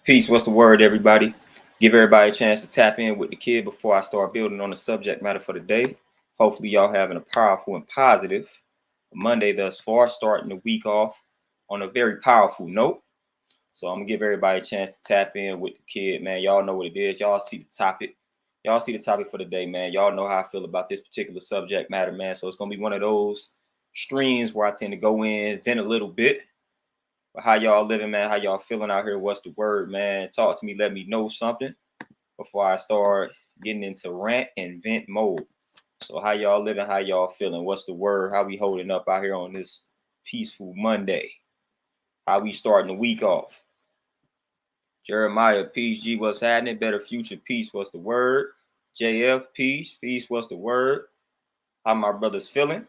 Peace. What's the word, everybody? Give everybody a chance to tap in with the kid before I start building on the subject matter for the day. Hopefully, y'all having a powerful and positive Monday thus far, starting the week off on a very powerful note. So I'm gonna give everybody a chance to tap in with the kid, man. Y'all know what it is. Y'all see the topic. Y'all see the topic for the day, man. Y'all know how I feel about this particular subject matter, man. So it's gonna be one of those streams where I tend to go in, vent a little bit. But how y'all living, man? How y'all feeling out here? What's the word, man? Talk to me. Let me know something before I start getting into rant and vent mode. So how y'all living? How y'all feeling? What's the word? How we holding up out here on this peaceful Monday? How we starting the week off? Jeremiah, peace. G, what's happening? Better future, peace. What's the word? JF, peace. Peace, what's the word? How my brothers feeling?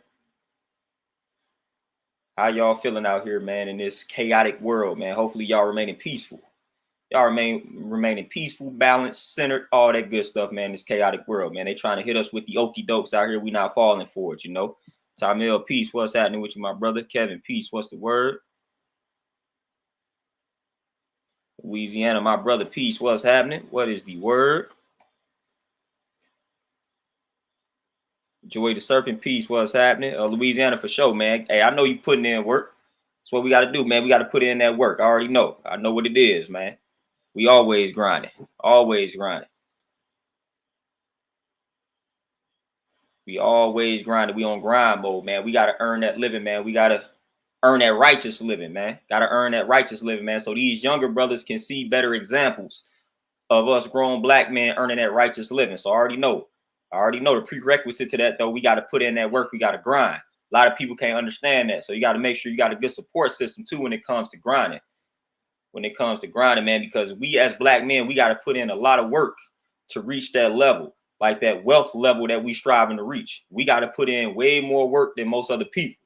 How y'all feeling out here, man, in this chaotic world, man? Hopefully y'all remaining peaceful. Y'all remaining peaceful, balanced, centered, all that good stuff, man. This chaotic world, man. They trying to hit us with the okie dokes out here. We not falling for it, you know. Tamil, peace. What's happening with you, my brother? Kevin, peace. What's the word? Louisiana, my brother, peace. What's happening? What is the word? Joy the Serpent, peace. What's happening? Louisiana for sure, man. Hey, I know you putting in work. That's what we got to do, man. We got to put in that work. I already know. I know what it is, man. We always grinding. Always grinding. We always grinding. We on grind mode, man. We got to earn that living, man. We got to earn that righteous living, man. Got to earn that righteous living, man. So these younger brothers can see better examples of us grown black men earning that righteous living. So I already know the prerequisite to that, though. We got to put in that work. We got to grind. A lot of people can't understand that. So you got to make sure you got a good support system too when it comes to grinding. Man, because we as black men, we got to put in a lot of work to reach that level, like that wealth level that we striving to reach. We got to put in way more work than most other people.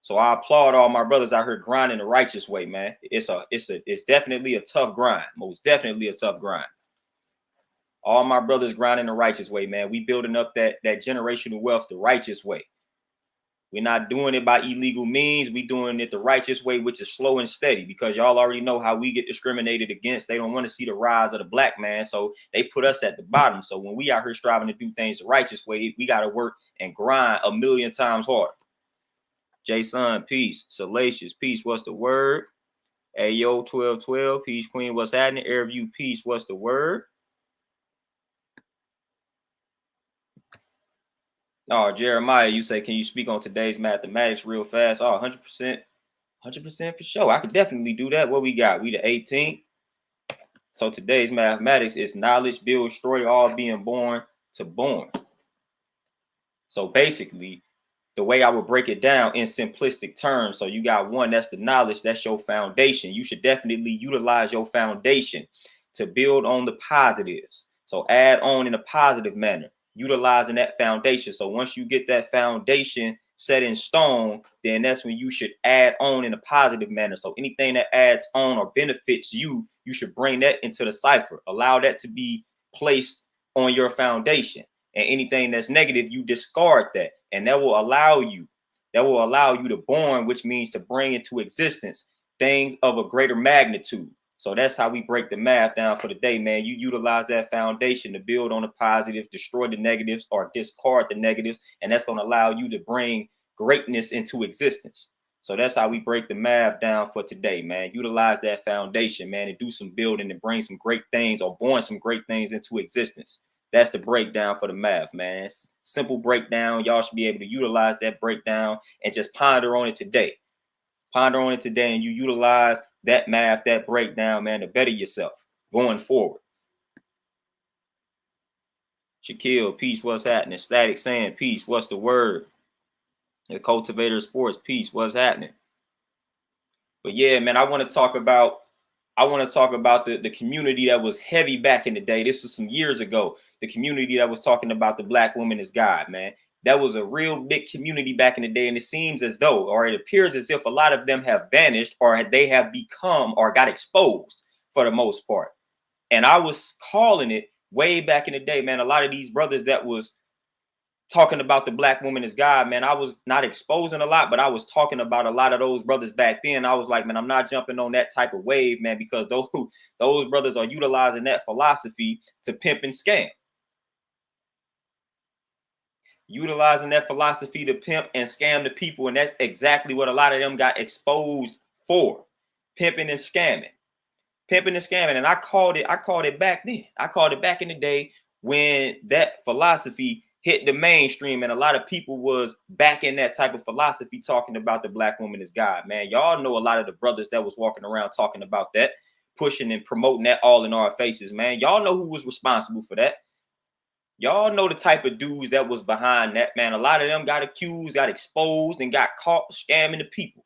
So I applaud all my brothers out here grinding the righteous way, man. It's definitely a tough grind. Most definitely a tough grind. All my brothers grinding the righteous way, man. We building up that generational wealth the righteous way. We're not doing it by illegal means. We doing it the righteous way, which is slow and steady, because y'all already know how we get discriminated against. They don't want to see the rise of the black man, so they put us at the bottom. So when we out here striving to do things the righteous way, we got to work and grind a million times harder. Jason, peace. Salacious, peace. What's the word? Ayo, 1212, peace, queen. What's happening? Airview, peace. What's the word? Oh, Jeremiah, you say, can you speak on today's mathematics real fast? Oh, 100%. 100% for sure. I could definitely do that. What we got? We the 18th. So today's mathematics is knowledge, build, destroy, all being born to born. So basically, the way I would break it down in simplistic terms. So you got one, that's the knowledge, that's your foundation. You should definitely utilize your foundation to build on the positives. So add on in a positive manner, utilizing that foundation. So once you get that foundation set in stone, then that's when you should add on in a positive manner. So anything that adds on or benefits you, you should bring that into the cipher. Allow that to be placed on your foundation. And anything that's negative, you discard that. And that will allow you to born, which means to bring into existence things of a greater magnitude. So that's how we break the math down for the day, man. You utilize that foundation to build on the positives, destroy the negatives, or discard the negatives. And that's going to allow you to bring greatness into existence. So that's how we break the math down for today, man. Utilize that foundation, man, and do some building and bring some great things or born some great things into existence. That's the breakdown for the math, man. Simple breakdown. Y'all should be able to utilize that breakdown and just ponder on it today. Ponder on it today, and you utilize that math, that breakdown, man, to better yourself going forward. Shaquille, peace, what's happening? Static saying, peace, what's the word? The Cultivator of Sports, peace, what's happening? But yeah, man, I want to talk about the community that was heavy back in the day. This was some years ago. The community that was talking about the black woman as God, man. That was a real big community back in the day. And it seems as though, or it appears as if a lot of them have vanished, or they have become or got exposed for the most part. And I was calling it way back in the day, man. A lot of these brothers that was talking about the black woman as God, man, I was not exposing a lot, but I was talking about a lot of those brothers back then. I was like, man, I'm not jumping on that type of wave, man, because those brothers are utilizing that philosophy to pimp and scam. Utilizing that philosophy to pimp and scam the people. And that's exactly what a lot of them got exposed for. Pimping and scamming. Pimping and scamming. And I called it back then. I called it back in the day when that philosophy hit the mainstream and a lot of people was back in that type of philosophy talking about the black woman as God. Man, y'all know a lot of the brothers that was walking around talking about that, pushing and promoting that all in our faces, man. Y'all know who was responsible for that. Y'all know the type of dudes that was behind that, man. A lot of them got accused, got exposed, and got caught scamming the people.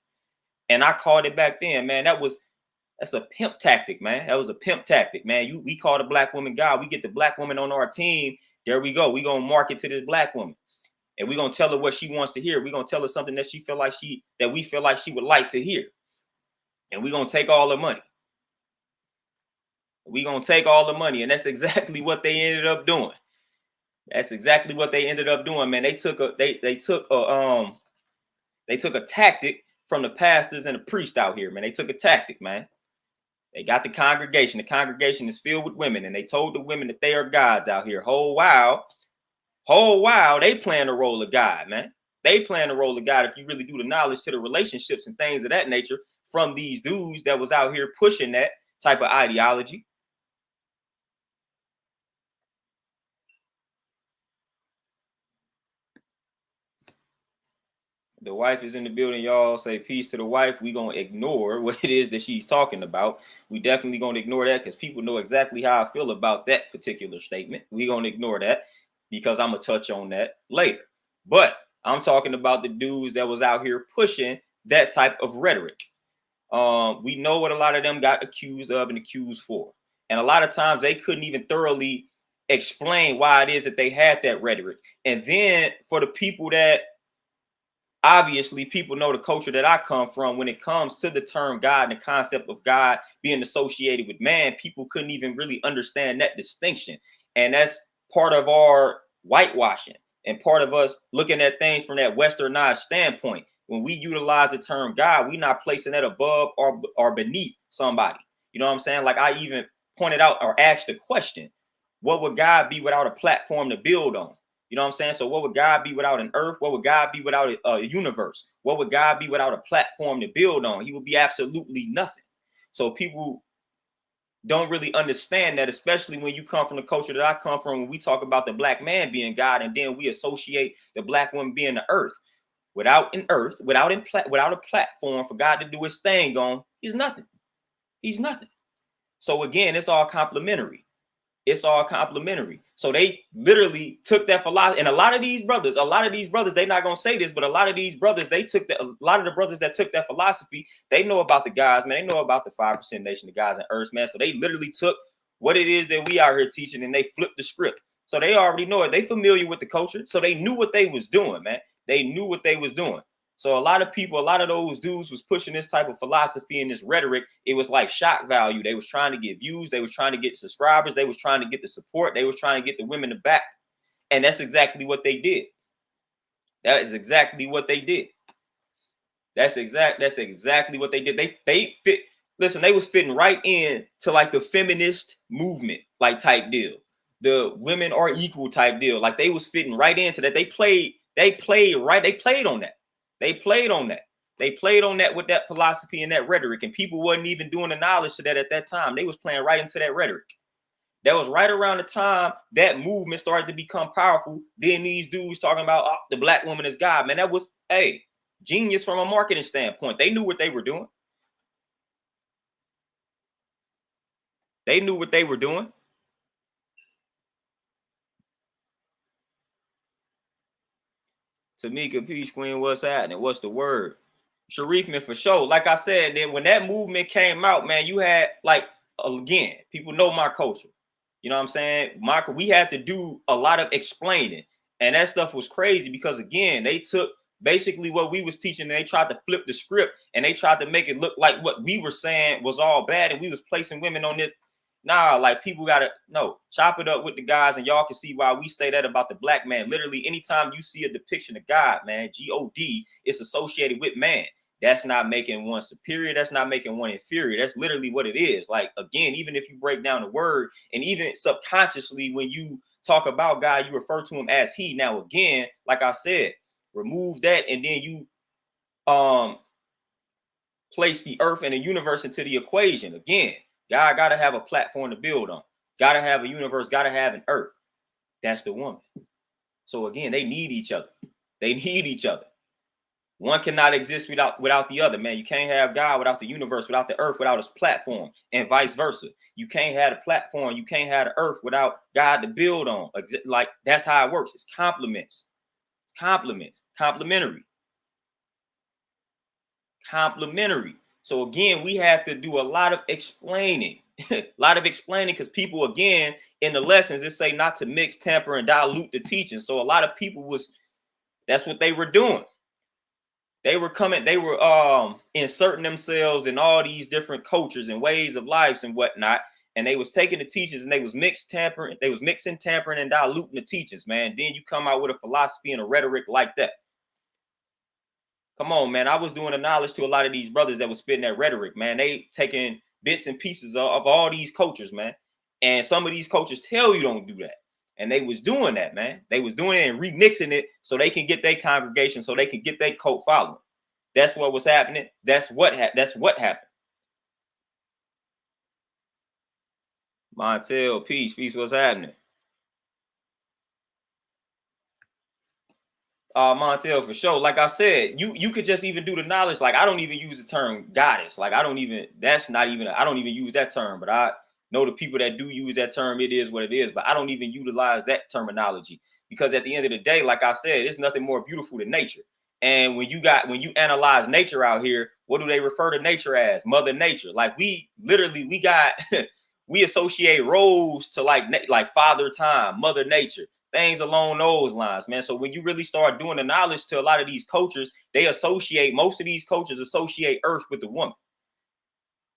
And I called it back then, man. That's a pimp tactic, man. That was a pimp tactic, man. We call the black woman God. We get the black woman on our team. There we go. We gonna market to this black woman, and we gonna tell her what she wants to hear. We gonna tell her something that we feel like she would like to hear, and we gonna take all the money. We gonna take all the money, and that's exactly what they ended up doing. That's exactly what they ended up doing, man. They took a tactic from the pastors and the priests out here, man. They took a tactic, man. They got the congregation. The congregation is filled with women, and they told the women that they are gods out here. Whole while they playing the role of God, man. They playing the role of God if you really do the knowledge to the relationships and things of that nature from these dudes that was out here pushing that type of ideology. The wife is in the building, y'all. Say peace to the wife. We gonna ignore what it is that she's talking about. We definitely gonna ignore that because people know exactly how I feel about that particular statement. We gonna ignore that because I'm gonna touch on that later. But I'm talking about the dudes that was out here pushing that type of rhetoric. We know what a lot of them got accused of and accused for, and a lot of times they couldn't even thoroughly explain why it is that they had that rhetoric. And then for the people that obviously people know the culture that I come from, when it comes to the term God and the concept of God being associated with man, people couldn't even really understand that distinction. And that's part of our whitewashing and part of us looking at things from that westernized standpoint. When we utilize the term God, we're not placing that above or beneath somebody. You know what I'm saying? Like I even pointed out or asked the question, what would God be without a platform to build on? You know what I'm saying? So what would God be without an earth? What would God be without a universe? What would God be without a platform to build on? He would be absolutely nothing. So people don't really understand that, especially when you come from the culture that I come from, when we talk about the black man being God, and then we associate the black woman being the earth. Without an earth, without a platform for God to do his thing on, he's nothing. He's nothing. So again, it's all complementary. It's all complementary. So they literally took that philosophy, and a lot of these brothers, they're not gonna say this, but a lot of these brothers, a lot of the brothers that took that philosophy, they know about the guys, man. They know about the 5% nation, the guys and earth, man. So they literally took what it is that we out here teaching and they flipped the script. So they already know it. They familiar with the culture. So they knew what they was doing, man. They knew what they was doing. So a lot of people, a lot of those dudes was pushing this type of philosophy and this rhetoric. It was like shock value. They was trying to get views. They was trying to get subscribers. They was trying to get the support. They was trying to get the women to back. And that's exactly what they did. That is exactly what they did. That's exactly what they did. They fit. Listen, they was fitting right in to like the feminist movement, like type deal. The women are equal type deal. Like they was fitting right into that. They played right. They played on that. They played on that. They played on that with that philosophy and that rhetoric. And people wasn't even doing the knowledge to that at that time. They was playing right into that rhetoric. That was right around the time that movement started to become powerful. Then these dudes talking about the black woman is God. Man, that was genius from a marketing standpoint. They knew what they were doing. They knew what they were doing. Tamika Peace Queen, what's happening? What's the word? Sharif, man, for sure. Like I said, then when that movement came out, man, you had like, again, people know my culture. You know what I'm saying? We had to do a lot of explaining. And that stuff was crazy because, again, they took basically what we was teaching and they tried to flip the script and they tried to make it look like what we were saying was all bad and we was placing women on this. Nah, like people gotta chop it up with the guys, and y'all can see why we say that about the black man. Literally, anytime you see a depiction of God, man, God, it's associated with man. That's not making one superior. That's not making one inferior. That's literally what it is. Like, again, even if you break down the word, and even subconsciously, when you talk about God, you refer to him as he. Now, again, like I said, remove that, and then you place the earth and the universe into the equation. Again, God got to have a platform to build on. Got to have a universe, got to have an earth. That's the woman. So again, they need each other. They need each other. One cannot exist without the other, man. You can't have God without the universe, without the earth, without his platform, and vice versa. You can't have the platform, you can't have the earth without God to build on. Like, that's how it works. It's complements. Complementary. So again, we have to do a lot of explaining, because people, again, in the lessons, it say not to mix, tamper, and dilute the teaching. So a lot of people that's what they were doing. They were inserting themselves in all these different cultures and ways of lives and whatnot. And they was taking the teachings and they was mixing, tampering, and diluting the teachings, man. Then you come out with a philosophy and a rhetoric like that. Come on, man. I was doing the knowledge to a lot of these brothers that was spitting that rhetoric, man. They taking bits and pieces of all these cultures, man. And some of these cultures tell you don't do that. And they was doing that, man. They was doing it and remixing it so they can get their congregation, so they can get their cult following. That's what was happening. That's what happened. Montel, peace, what's happening? Montel, for sure. Like I said, you could just even do the knowledge. Like, I don't even use the term goddess. Like, I don't even use that term, but I know the people that do use that term. It is what it is, but I don't even utilize that terminology, because at the end of the day, like I said, it's nothing more beautiful than nature. And when you analyze nature out here, what do they refer to nature as? Mother Nature. Like, we got we associate roles to like Father Time, Mother Nature, things along those lines, man. So when you really start doing the knowledge to a lot of these cultures, most of these cultures associate earth with the woman.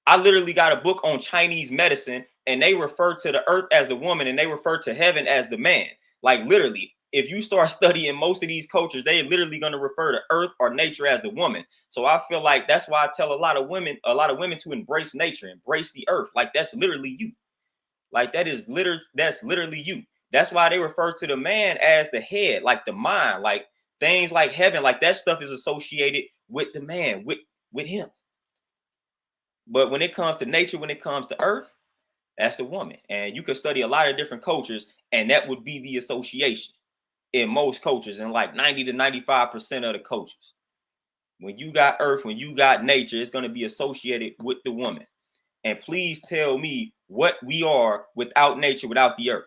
I literally got a book on Chinese medicine, and they refer to the earth as the woman, and they refer to heaven as the man. Like, literally, if you start studying most of these cultures, they're literally going to refer to earth or nature as the woman. So I feel like that's why I tell a lot of women to embrace nature, embrace the earth. Like, that's literally you. Like, that's literally you. That's why they refer to the man as the head, like the mind, like things like heaven, like that stuff is associated with the man, with him. But when it comes to nature, when it comes to earth, that's the woman. And you could study a lot of different cultures, and that would be the association in most cultures, and like 90 to 95% of the cultures. When you got earth, when you got nature, it's going to be associated with the woman. And please tell me what we are without nature, without the earth.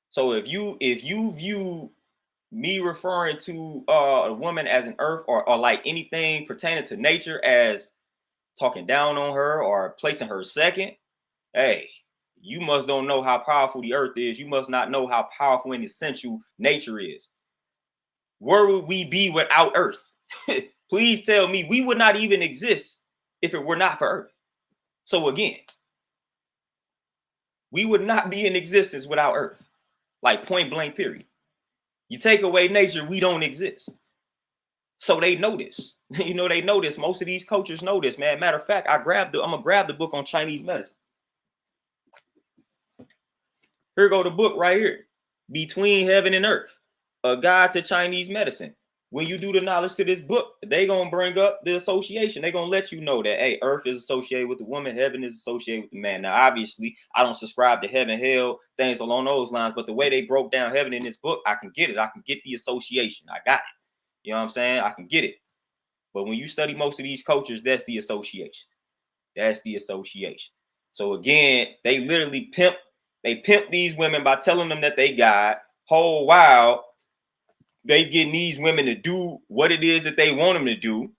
So if you view me referring to a woman as an earth, or like anything pertaining to nature as talking down on her or placing her second, hey, you must don't know how powerful the earth is. You must not know how powerful and essential nature is. Where would we be without earth? Please tell me. We would not even exist if it were not for earth. So again, we would not be in existence without earth. Like, point blank, period. You take away nature, we don't exist. So they know this. They know this. Most of these cultures know this, man. Matter of fact, I'm gonna grab the book on Chinese medicine. Here go the book right here. Between Heaven and Earth, a guide to Chinese medicine. When you do the knowledge to this book, they gonna bring up the association. They gonna let you know that, hey, earth is associated with the woman, heaven is associated with the man. Now, obviously, I don't subscribe to heaven, hell, things along those lines, but the way they broke down heaven in this book, I can get it. I can get the association. I got it. You know what I'm saying? I can get it. But when you study most of these cultures, that's the association. That's the association. So again, they literally pimp these women by telling them that they God. Whole while they getting these women to do what it is that they want them to do.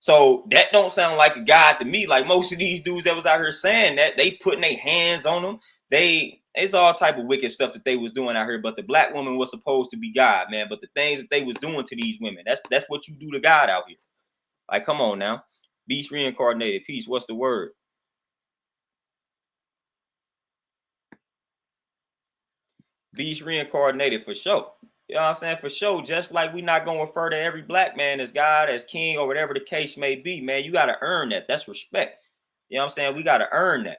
So that don't sound like a God to me. Like, most of these dudes that was out here saying that, they putting their hands on them. It's all type of wicked stuff that they was doing out here. But the black woman was supposed to be God, man. But the things that they was doing to these women, that's what you do to God out here. Like, come on now. Beast Reincarnated. Peace. What's the word? Beast reincarnated for sure. You know what I'm saying? For sure. Just like we're not going to refer to every black man as God, as king, or whatever the case may be, man. You got to earn that. That's respect. You know what I'm saying? We got to earn that.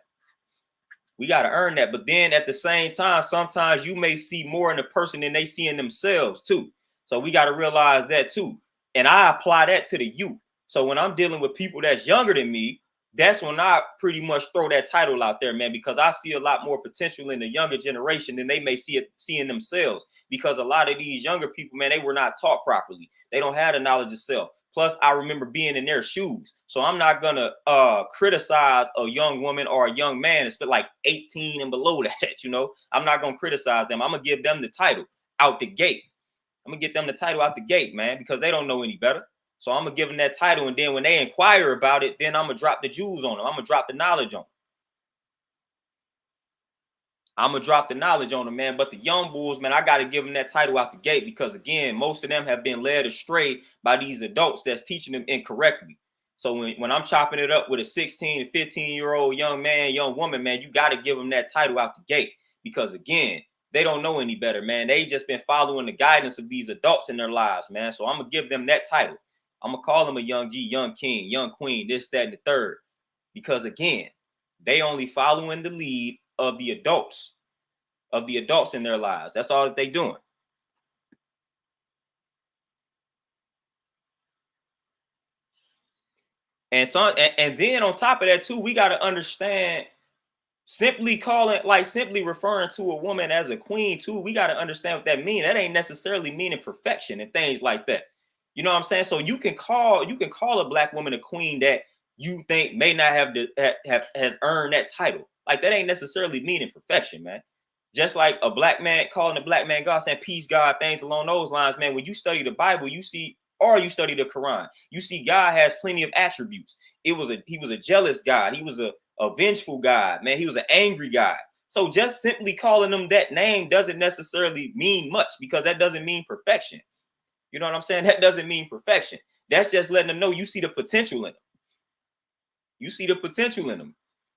We got to earn that. But then at the same time, sometimes you may see more in the person than they see in themselves too. So we got to realize that too. And I apply that to the youth. So when I'm dealing with people that's younger than me, that's when I pretty much throw that title out there, man, because I see a lot more potential in the younger generation than they may see in themselves. Because a lot of these younger people, man, they were not taught properly. They don't have the knowledge of self. Plus, I remember being in their shoes. So I'm not gonna criticize a young woman or a young man that's like 18 and below that, you know. I'm not gonna criticize them. I'm gonna give them the title out the gate. I'm gonna get them the title out the gate, man, because they don't know any better. So I'm gonna give them that title, and then when they inquire about it, then I'm gonna drop the jewels on them. I'm gonna drop the knowledge on them. I'm gonna drop the knowledge on them, man. But the young bulls, man, I gotta give them that title out the gate because again, most of them have been led astray by these adults that's teaching them incorrectly. So when I'm chopping it up with a 16 and 15-year-old young man, young woman, man, you gotta give them that title out the gate because again, they don't know any better, man. They just been following the guidance of these adults in their lives, man. So I'm gonna give them that title. I'm gonna call them a young G, young king, young queen, this, that, and the third. Because again, they only following the lead of the adults in their lives. That's all that they doing. And then on top of that too, we got to understand simply referring to a woman as a queen too. We got to understand what that means. That ain't necessarily meaning perfection and things like that. You know what I'm saying? So you can call a black woman a queen that you think may not has earned that title. Like that ain't necessarily meaning perfection, man. Just like a black man calling a black man God, saying peace, God, things along those lines, man. When you study the Bible, you see, or you study the Quran, you see God has plenty of attributes. He was a jealous God. He was a vengeful God, man. He was an angry God. So just simply calling them that name doesn't necessarily mean much because that doesn't mean perfection. You know what I'm saying? That doesn't mean perfection. That's just letting them know you see the potential in them. You see the potential in them.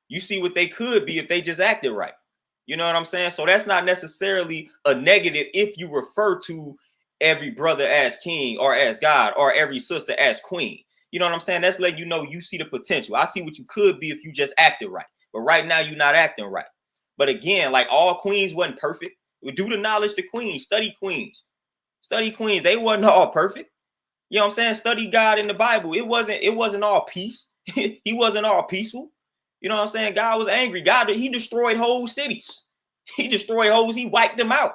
You see what they could be if they just acted right. You know what I'm saying? So that's not necessarily a negative if you refer to every brother as king or as God or every sister as queen. You know what I'm saying? That's letting you know you see the potential. I see what you could be if you just acted right. But right now you're not acting right. But again, like all queens wasn't perfect. We do the knowledge to queens, study queens. Study queens. They wasn't all perfect. You know what I'm saying? Study God in the Bible. It wasn't all peace. He wasn't all peaceful. You know what I'm saying? God was angry. God, he destroyed whole cities. He destroyed hoes. He wiped them out.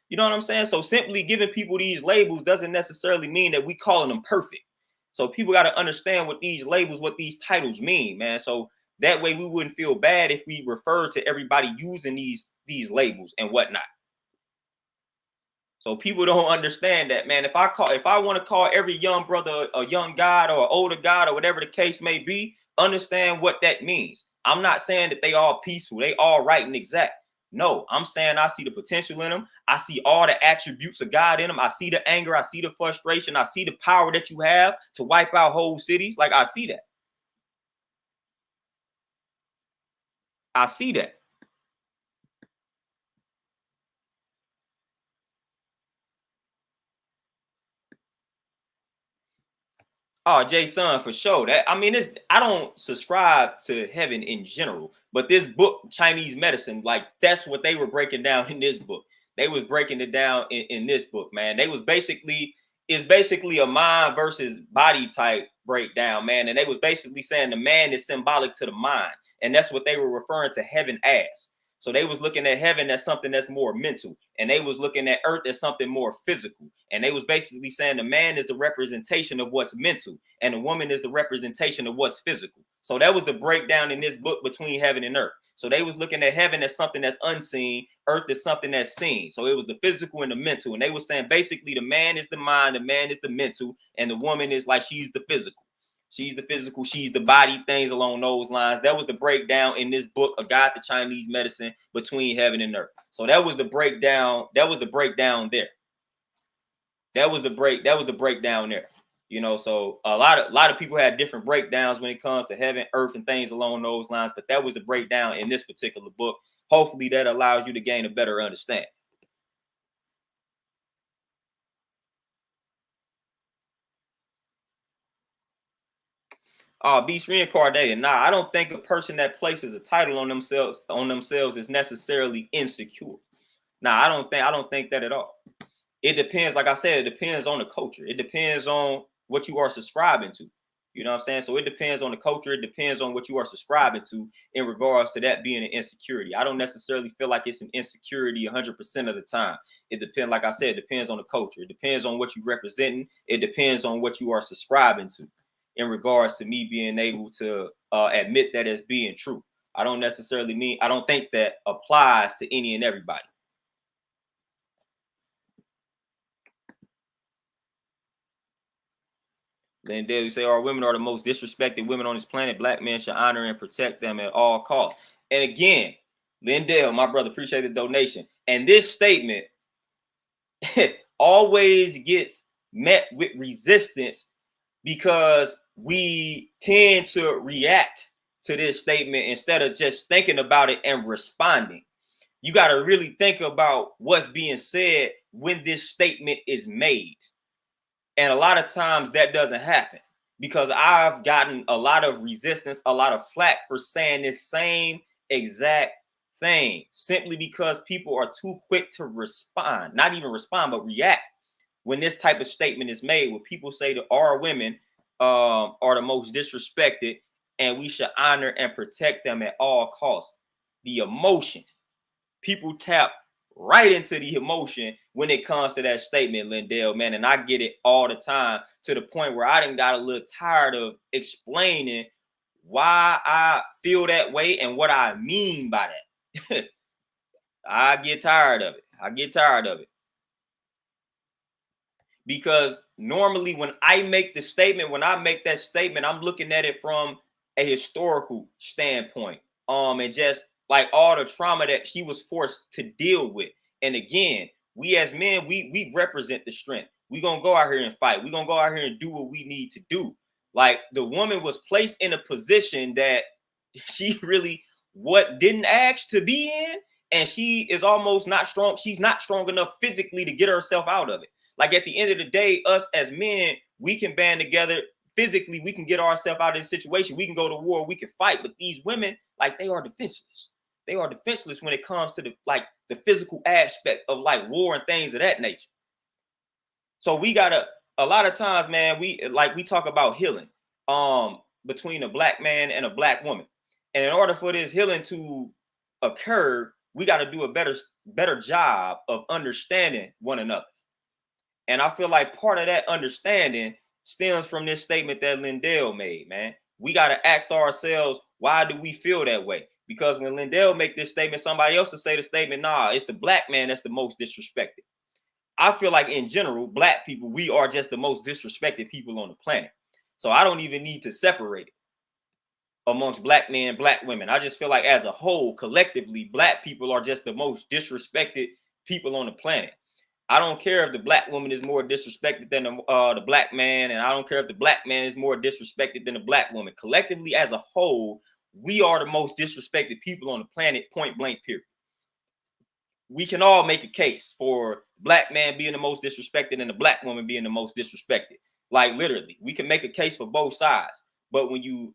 You know what I'm saying? So simply giving people these labels doesn't necessarily mean that we calling them perfect. So people got to understand what these labels, what these titles mean, man. So that way we wouldn't feel bad if we refer to everybody using these labels and whatnot. So people don't understand that, man. If I want to call every young brother a young God or an older God or whatever the case may be, understand what that means. I'm not saying that they all peaceful, they all right and exact. No, I'm saying I see the potential in them. I see all the attributes of God in them. I see the anger. I see the frustration. I see the power that you have to wipe out whole cities. Like I see that. I see that. Oh, Jason, for sure. That I mean, I don't subscribe to heaven in general, but this book, Chinese medicine, like that's what they were breaking down in this book. They was breaking it down in this book, man. They was it's basically a mind versus body type breakdown, man. And they was basically saying the man is symbolic to the mind, and that's what they were referring to heaven as. So they was looking at heaven as something that's more mental, and they was looking at earth as something more physical. And they was basically saying the man is the representation of what's mental, and the woman is the representation of what's physical. So that was the breakdown in this book between heaven and earth. So they was looking at heaven as something that's unseen, earth is something that's seen. So it was the physical and the mental. And they were saying basically the man is the mind, the man is the mental, and the woman is like she's the physical. She's the physical, she's the body, things along those lines. That was the breakdown in this book, A Guide to Chinese Medicine Between Heaven and Earth. So that was the breakdown. That was the breakdown there. That was the breakdown there. You know, so a lot of people had different breakdowns when it comes to heaven, earth, and things along those lines. But that was the breakdown in this particular book. Hopefully that allows you to gain a better understanding. Beast Reincarnated. Nah, I don't think a person that places a title on themselves is necessarily insecure. Nah, I don't think that at all. It depends, like I said, it depends on the culture. It depends on what you are subscribing to. You know what I'm saying? So it depends on the culture. It depends on what you are subscribing to in regards to that being an insecurity. I don't necessarily feel like it's an insecurity 100% of the time. It depends, like I said, it depends on the culture. It depends on what you're representing. It depends on what you are subscribing to in regards to me being able to admit that as being true. I don't think that applies to any and everybody. Then they say our women are the most disrespected women on this planet. Black men should honor and protect them at all costs. And again, Lindell, my brother, appreciate the donation. And this statement always gets met with resistance because we tend to react to this statement instead of just thinking about it and responding. You got to really think about what's being said when this statement is made. And a lot of times that doesn't happen because I've gotten a lot of resistance, a lot of flack for saying this same exact thing simply because people are too quick to respond, not even respond, but react when this type of statement is made, where people say that our women are the most disrespected and we should honor and protect them at all costs. The emotion, people tap right into the emotion when it comes to that statement, Lindell, man. And I get it all the time to the point where I done got a little tired of explaining why I feel that way and what I mean by that. I get tired of it. Because normally when I make that statement, I'm looking at it from a historical standpoint. And just like all the trauma that she was forced to deal with. And again, we as men, we represent the strength. We're gonna go out here and fight. We're gonna go out here and do what we need to do. Like the woman was placed in a position that she really didn't ask to be in, and she is almost not strong. She's not strong enough physically to get herself out of it. Like at the end of the day, us as men, we can band together physically. We can get ourselves out of this situation. We can go to war. We can fight. But these women, like, they are defenseless. They are defenseless when it comes to the physical aspect of like war and things of that nature. So we gotta, a lot of times, man, we talk about healing between a black man and a black woman. And in order for this healing to occur, we got to do a better job of understanding one another. And I feel like part of that understanding stems from this statement that Lindell made, man. We got to ask ourselves, why do we feel that way? Because when Lindell make this statement, somebody else will say the statement, nah, it's the black man that's the most disrespected. I feel like in general, black people, we are just the most disrespected people on the planet. So I don't even need to separate it amongst black men, black women. I just feel like as a whole, collectively, black people are just the most disrespected people on the planet. I don't care if the black woman is more disrespected than the black man, and I don't care if the black man is more disrespected than the black woman. Collectively, as a whole, we are the most disrespected people on the planet, point blank, period. We can all make a case for black man being the most disrespected and the black woman being the most disrespected. Like literally, we can make a case for both sides. But when you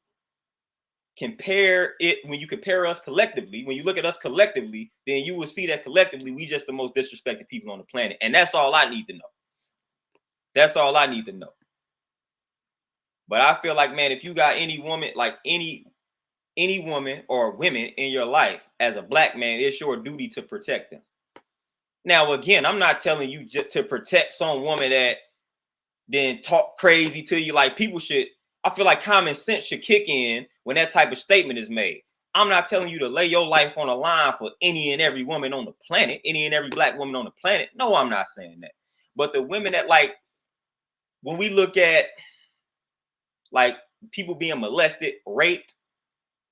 compare us collectively, when you look at us collectively, then you will see that collectively we just the most disrespected people on the planet. And that's all I need to know. That's all I need to know. But I feel like, man, if you got any woman, like any woman or women in your life as a black man, it's your duty to protect them. Now, again, I'm not telling you just to protect some woman that then talk crazy to you. Like people should, I feel like common sense should kick in when that type of statement is made. I'm not telling you to lay your life on the line for any and every woman on the planet, any and every black woman on the planet. No, I'm not saying that. But the women that, like, when we look at like people being molested, raped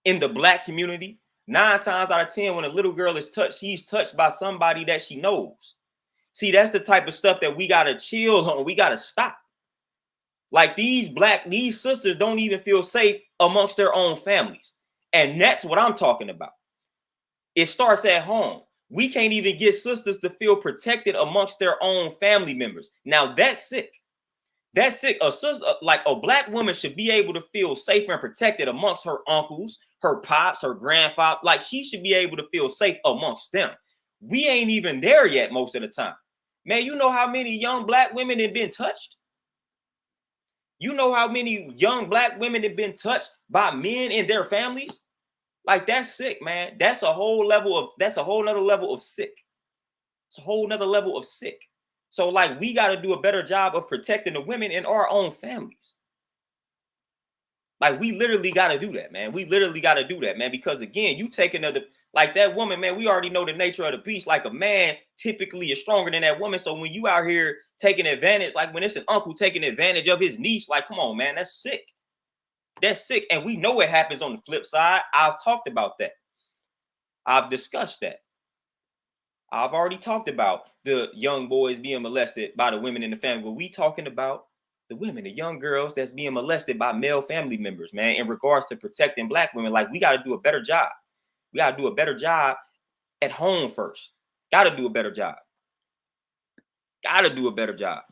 in the black community, 9 times out of 10, when a little girl is touched, she's touched by somebody that she knows. See, that's the type of stuff that we got to chill on. We got to stop. Like these sisters don't even feel safe amongst their own families. And that's what I'm talking about. It starts at home. We can't even get sisters to feel protected amongst their own family members. Now that's sick. That's sick. A sister, like a black woman, should be able to feel safe and protected amongst her uncles, her pops, her grandfather. Like she should be able to feel safe amongst them. We ain't even there yet most of the time. Man, you know how many young black women have been touched? You know how many young black women have been touched by men in their families? Like that's sick, man. That's a whole nother level of sick. It's a whole nother level of sick. So like we got to do a better job of protecting the women in our own families. Like we literally got to do that, man. We literally got to do that, man. Because again, you take another, like that woman, man, we already know the nature of the beast. Like a man typically is stronger than that woman. So when you out here taking advantage, like when it's an uncle taking advantage of his niece, like, come on, man, that's sick. That's sick. And we know it happens on the flip side. I've talked about that. I've discussed that. I've already talked about the young boys being molested by the women in the family. But we talking about the women, the young girls that's being molested by male family members, man, in regards to protecting black women. Like we got to do a better job. We got to do a better job at home first. Got to do a better job. Got to do a better job.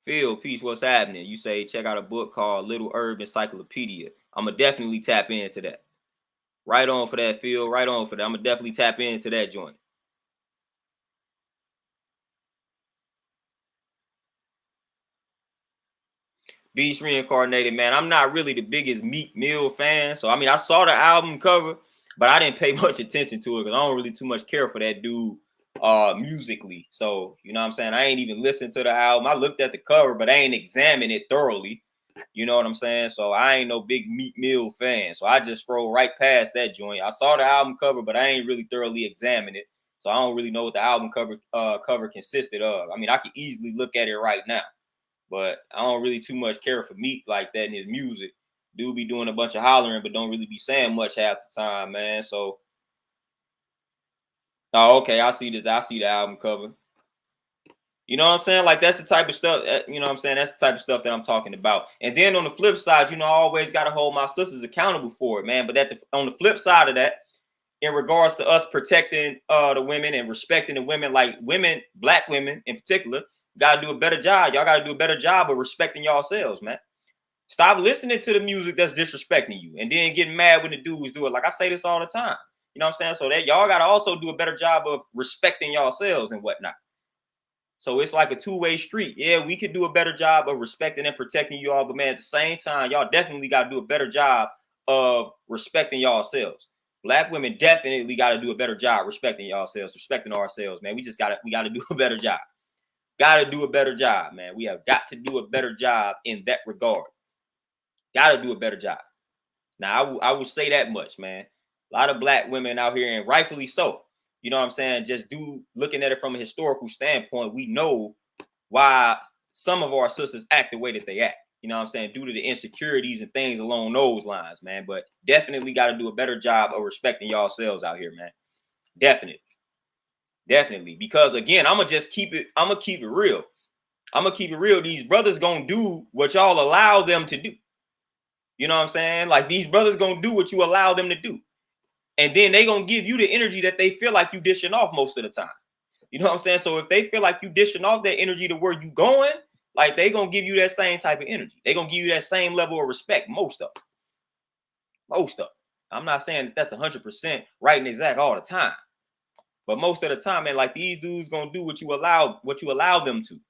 Phil, peace, what's happening? You say check out a book called Little Herb Encyclopedia. I'm going to definitely tap into that. Right on for that, Phil. Right on for that. I'm going to definitely tap into that joint. Beast Reincarnated, man. I'm not really the biggest Meek Mill fan. So, I mean, I saw the album cover, but I didn't pay much attention to it because I don't really too much care for that dude musically. So, you know what I'm saying? I ain't even listened to the album. I looked at the cover, but I ain't examined it thoroughly. You know what I'm saying? So I ain't no big Meek Mill fan. So I just scroll right past that joint. I saw the album cover, but I ain't really thoroughly examined it. So I don't really know what the album cover consisted of. I mean, I could easily look at it right now, but I don't really too much care for Meek like that in his music. Dude be doing a bunch of hollering, but don't really be saying much half the time, man. So, oh, okay, I see this. I see the album cover. You know what I'm saying? Like that's the type of stuff, you know what I'm saying? That's the type of stuff that I'm talking about. And then on the flip side, you know, I always got to hold my sisters accountable for it, man. But on the flip side of that, in regards to us protecting the women and respecting the women, like women, black women in particular, got to do a better job. Y'all got to do a better job of respecting yourselves, man. Stop listening to the music that's disrespecting you and then getting mad when the dudes do it. Like I say this all the time. You know what I'm saying? So that y'all got to also do a better job of respecting yourselves and whatnot. So it's like a two-way street. Yeah, we could do a better job of respecting and protecting you all, but man, at the same time, y'all definitely got to do a better job of respecting yourselves. Black women definitely got to do a better job respecting yourselves, respecting ourselves, man. We got to do a better job. Got to do a better job, man. We have got to do a better job in that regard. Got to do a better job. Now, I will say that much, man. A lot of black women out here, and rightfully so. You know what I'm saying? Just looking at it from a historical standpoint, we know why some of our sisters act the way that they act. You know what I'm saying? Due to the insecurities and things along those lines, man. But definitely got to do a better job of respecting yourselves out here, man. Definitely. Definitely. Because again, I'm gonna keep it real. I'm gonna keep it real. These brothers gonna do what y'all allow them to do. You know what I'm saying? Like these brothers gonna do what you allow them to do. And then they gonna give you the energy that they feel like you dishing off most of the time. You know what I'm saying? So if they feel like you dishing off that energy to where you going, like they gonna give you that same type of energy. They gonna give you that same level of respect. Most of them. Most of them. I'm not saying that that's 100% right and exact all the time, but most of the time, man, like these dudes gonna do what you allow them to.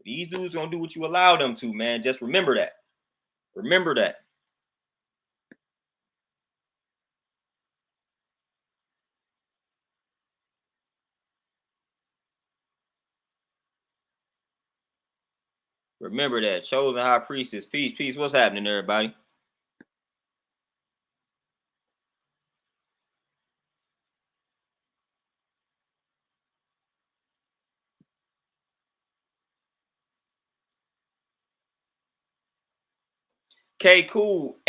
These dudes gonna do what you allow them to, man. Just remember that. Remember that. Remember that. Chosen high priestess. Peace, peace. What's happening, everybody? K Cool.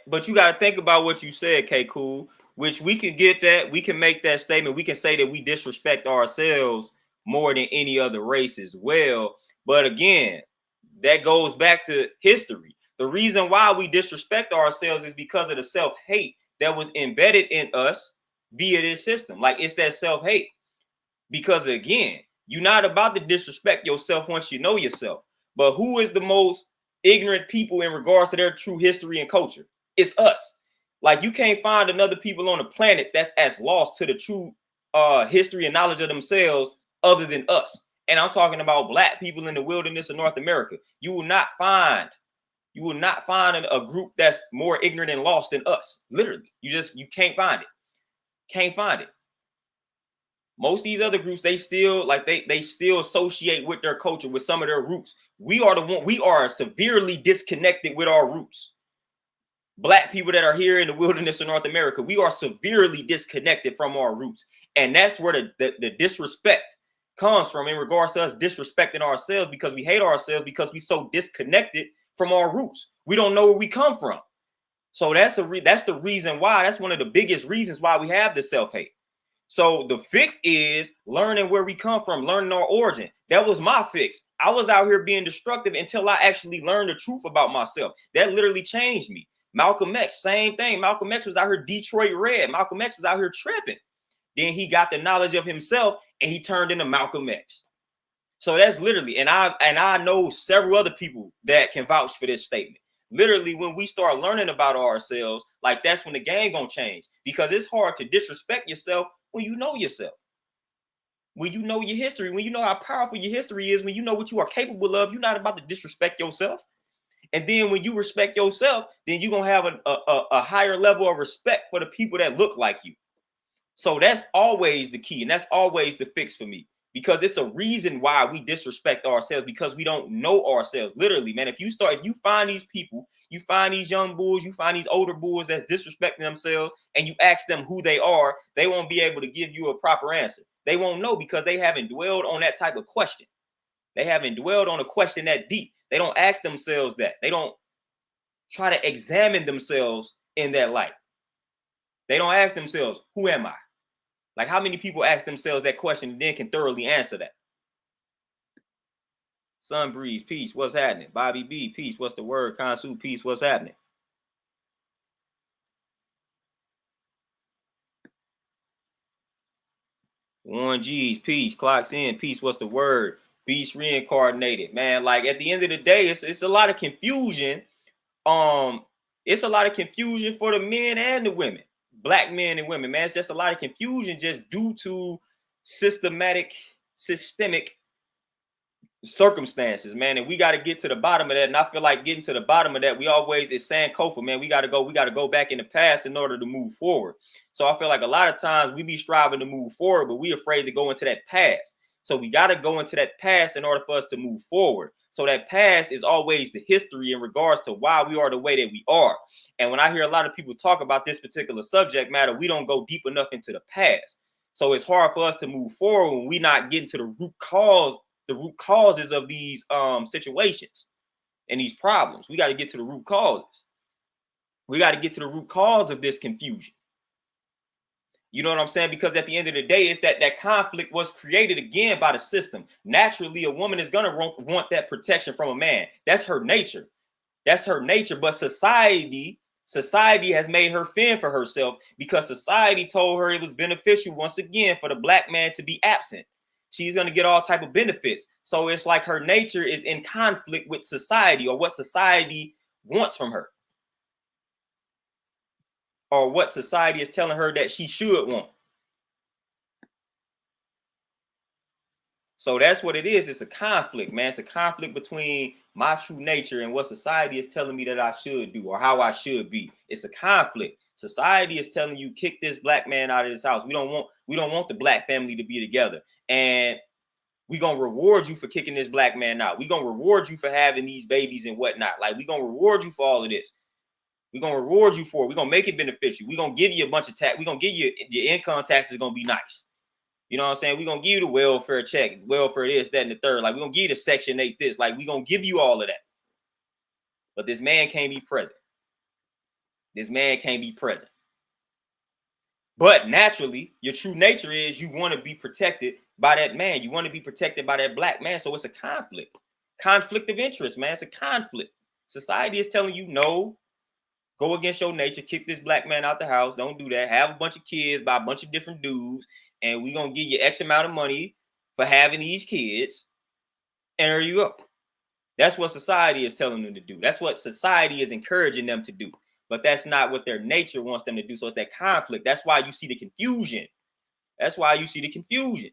But you gotta think about what you said, K Cool, which we can get that, we can make that statement. We can say that we disrespect ourselves more than any other race as well. But again, that goes back to history. The reason why we disrespect ourselves is because of the self-hate that was embedded in us via this system. Like it's that self-hate. Because again, You're not about to disrespect yourself once you know yourself. But who is the most ignorant people in regards to their true history and culture? It's us. Like, you can't find another people on the planet that's as lost to the true history and knowledge of themselves other than us. And I'm talking about black people in the wilderness of North America. You will not find a group that's more ignorant and lost than us. Literally, you can't find it. Can't find it. Most of these other groups, they still they still associate with their culture, with some of their roots. We are severely disconnected with our roots. Black people that are here in the wilderness of North America, we are severely disconnected from our roots. And that's where the disrespect comes from in regards to us disrespecting ourselves, because we hate ourselves because we're so disconnected from our roots. We don't know where we come from. So that's the reason why. That's one of the biggest reasons why we have the self-hate. So the fix is learning where we come from, learning our origin. That was my fix. I was out here being destructive until I actually learned the truth about myself. That literally changed me. Malcolm X, same thing. Malcolm X was out here Detroit Red. Malcolm X was out here tripping. Then he got the knowledge of himself and he turned into Malcolm X. So that's literally, and I know several other people that can vouch for this statement. Literally, when we start learning about ourselves, like, that's when the game gonna change, because it's hard to disrespect yourself when you know yourself, when you know your history, when you know how powerful your history is, when you know what you are capable of. You're not about to disrespect yourself. And then when you respect yourself, then you're gonna have a higher level of respect for the people that look like you. So that's always the key, and that's always the fix for me, because it's a reason why we disrespect ourselves, because we don't know ourselves. Literally, man, if you find these people, you find these young bulls, you find these older bulls that's disrespecting themselves, and you ask them who they are, they won't be able to give you a proper answer. They won't know, because they haven't dwelled on that type of question. They haven't dwelled on a question that deep. They don't ask themselves that. They don't try to examine themselves in that light. They don't ask themselves, who am I? Like, how many people ask themselves that question and then can thoroughly answer that? Sunbreeze, peace, what's happening? Bobby B, peace, what's the word? Consu, peace, what's happening? Warren G's, peace, clocks in, peace, what's the word? Beast Reincarnated, man. Like, at the end of the day, it's a lot of confusion. It's a lot of confusion for the men and the women, black men and women, man. It's just a lot of confusion just due to systemic circumstances, man. And we got to get to the bottom of that. And I feel like getting to the bottom of that, it's Sankofa, man. We got to go back in the past in order to move forward. So I feel like a lot of times we be striving to move forward, but we afraid to go into that past. So we got to go into that past in order for us to move forward. So that past is always the history in regards to why we are the way that we are. And when I hear a lot of people talk about this particular subject matter, we don't go deep enough into the past. So it's hard for us to move forward when we not getting to the root causes of these situations and these problems. We got to get to the root causes. We got to get to the root cause of this confusion. You know what I'm saying? Because at the end of the day, it's that conflict was created again by the system. Naturally, a woman is going to want that protection from a man. That's her nature. That's her nature. But society has made her fend for herself, because society told her it was beneficial, once again, for the black man to be absent. She's going to get all type of benefits. So it's like her nature is in conflict with society, or what society wants from her, or what society is telling her that she should want. So that's what it is. It's a conflict, man. It's a conflict between my true nature and what society is telling me that I should do, or how I should be. It's a conflict. Society is telling you, kick this black man out of this house. We don't want the black family to be together. And we're going to reward you for kicking this black man out. We're going to reward you for having these babies and whatnot. Like, we're going to reward you for all of this. We're going to reward you for it. We're going to make it beneficial. We're going to give you a bunch of tax. We're going to give you your income tax is going to be nice. You know what I'm saying? We're going to give you the welfare check, welfare this, that, and the third. Like, we're going to give you the Section 8 this. Like, we're going to give you all of that. But this man can't be present. This man can't be present. But naturally, your true nature is you want to be protected by that man. You want to be protected by that black man. So it's a conflict. Conflict of interest, man. It's a conflict. Society is telling you, no, go against your nature, kick this black man out the house. Don't do that. Have a bunch of kids by a bunch of different dudes, and we're going to give you X amount of money for having these kids, and there you go. That's what society is telling them to do. That's what society is encouraging them to do. But that's not what their nature wants them to do. So it's that conflict. That's why you see the confusion. That's why you see the confusion.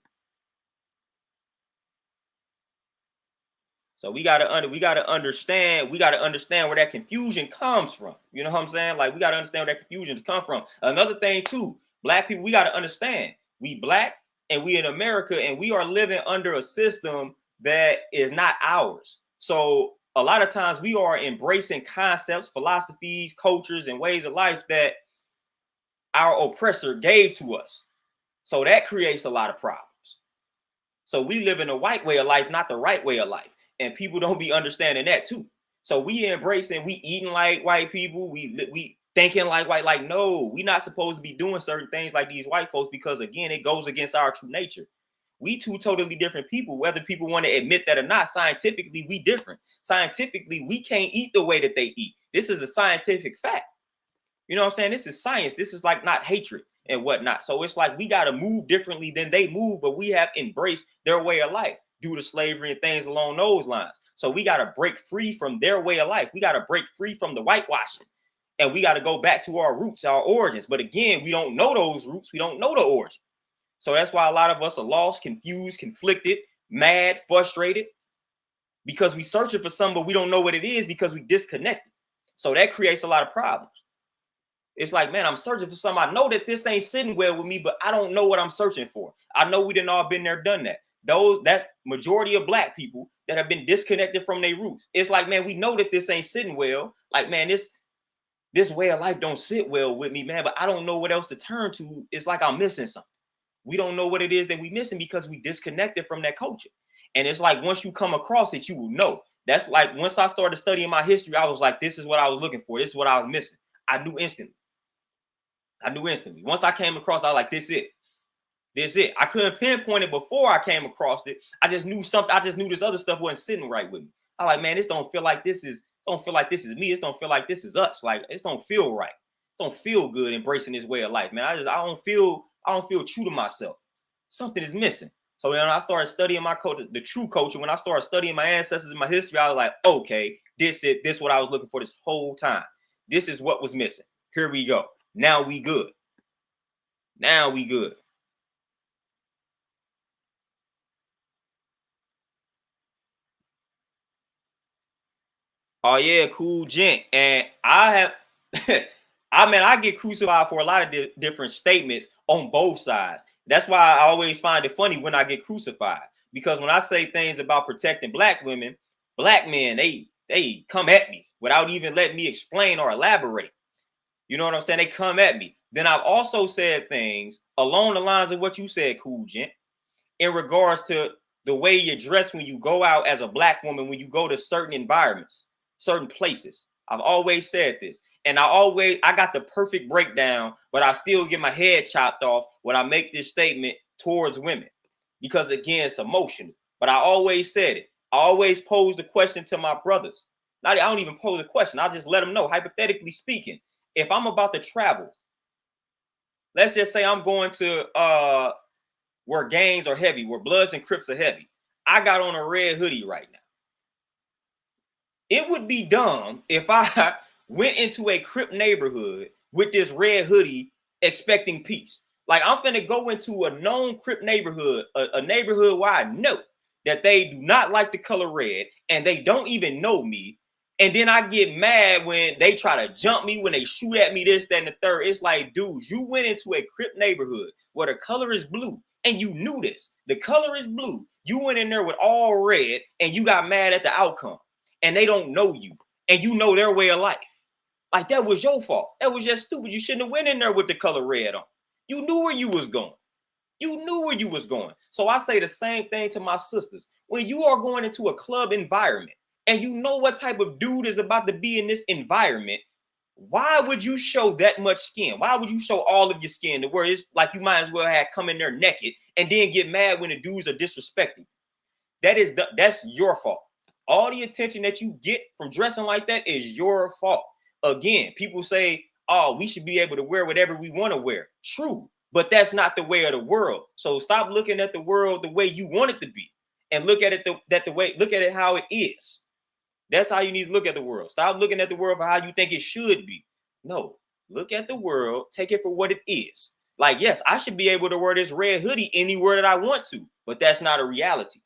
So we gotta understand where that confusion comes from. You know what I'm saying? Like, we gotta understand where that confusion comes from. Another thing too, black people, we gotta understand, we black and we in America, and we are living under a system that is not ours. So a lot of times we are embracing concepts, philosophies, cultures, and ways of life that our oppressor gave to us. So that creates a lot of problems. So we live in a white way of life, not the right way of life. And people don't be understanding that too. So we embracing, we eating like white people, we thinking like white, like, no, we're not supposed to be doing certain things like these white folks, because again, it goes against our true nature. We two totally different people, whether people want to admit that or not. Scientifically, we different. Scientifically, we can't eat the way that they eat. This is a scientific fact. You know what I'm saying? This is science. This is like not hatred and whatnot. So it's like we got to move differently than they move, but we have embraced their way of life due to slavery and things along those lines. So we got to break free from their way of life. We got to break free from the whitewashing, and we got to go back to our roots, our origins. But again, we don't know those roots. We don't know the origin. So that's why a lot of us are lost, confused, conflicted, mad, frustrated, because we searching for something, but we don't know what it is because we disconnected. So that creates a lot of problems. It's like, man, I'm searching for something. I know that this ain't sitting well with me, but I don't know what I'm searching for. I know we done all been there, done that. That's majority of black people that have been disconnected from their roots. It's like, man, we know that this ain't sitting well. Like, man, this way of life don't sit well with me, man, but I don't know what else to turn to. It's like I'm missing something. We don't know what it is that we missing because we disconnected from that culture. And it's like, once you come across it, you will know. That's like, once I started studying my history, I was like, this is what I was looking for. This is what I was missing. I knew instantly. Once I came across, I was like, this is it. I couldn't pinpoint it before I came across it. I just knew something. I just knew this other stuff wasn't sitting right with me. I like, man, this don't feel like this is me. This don't feel like this is us. Like, this don't feel right. It don't feel good embracing this way of life, man. I don't feel true to myself. Something is missing. So when I started studying my culture, the true culture, when I started studying my ancestors and my history, I was like, okay, this is what I was looking for this whole time. This is what was missing. Here we go. Now we good. Oh yeah, cool gent. And I have, I get crucified for a lot of different statements on both sides. That's why I always find it funny when I get crucified, because when I say things about protecting black women, black men, they come at me without even letting me explain or elaborate. You know what I'm saying? They come at me. Then I've also said things along the lines of what you said, cool gent, in regards to the way you dress when you go out as a black woman, when you go to certain environments, certain places. I've always said this. And I got the perfect breakdown, but I still get my head chopped off when I make this statement towards women, because again, it's emotional. But I always said it. I always pose the question to my brothers. Now, I don't even pose a question. I just let them know, hypothetically speaking, if I'm about to travel, let's just say I'm going to where gangs are heavy, where Bloods and Crips are heavy. I got on a red hoodie right now. It would be dumb if I went into a Crip neighborhood with this red hoodie expecting peace. Like, I'm finna go into a known Crip neighborhood, a neighborhood where I know that they do not like the color red and they don't even know me. And then I get mad when they try to jump me, when they shoot at me, this, that, and the third. It's like, dude, you went into a Crip neighborhood where the color is blue, and you knew this. The color is blue. You went in there with all red, and you got mad at the outcome. And they don't know you, and you know their way of life. Like, that was your fault. That was just stupid. You shouldn't have went in there with the color red on. You knew where you was going. So I say the same thing to my sisters. When you are going into a club environment, and you know what type of dude is about to be in this environment, why would you show that much skin? Why would you show all of your skin to where it's like you might as well have come in there naked and then get mad when the dudes are disrespecting? That's your fault. All the attention that you get from dressing like that is your fault. Again, people say, oh, we should be able to wear whatever we want to wear. True. But that's not the way of the world. So stop looking at the world the way you want it to be, and look at it look at it how it is. That's how you need to look at the world. Stop looking at the world for how you think it should be. No, look at the world, take it for what it is. Like, yes, I should be able to wear this red hoodie anywhere that I want to, but that's not a reality.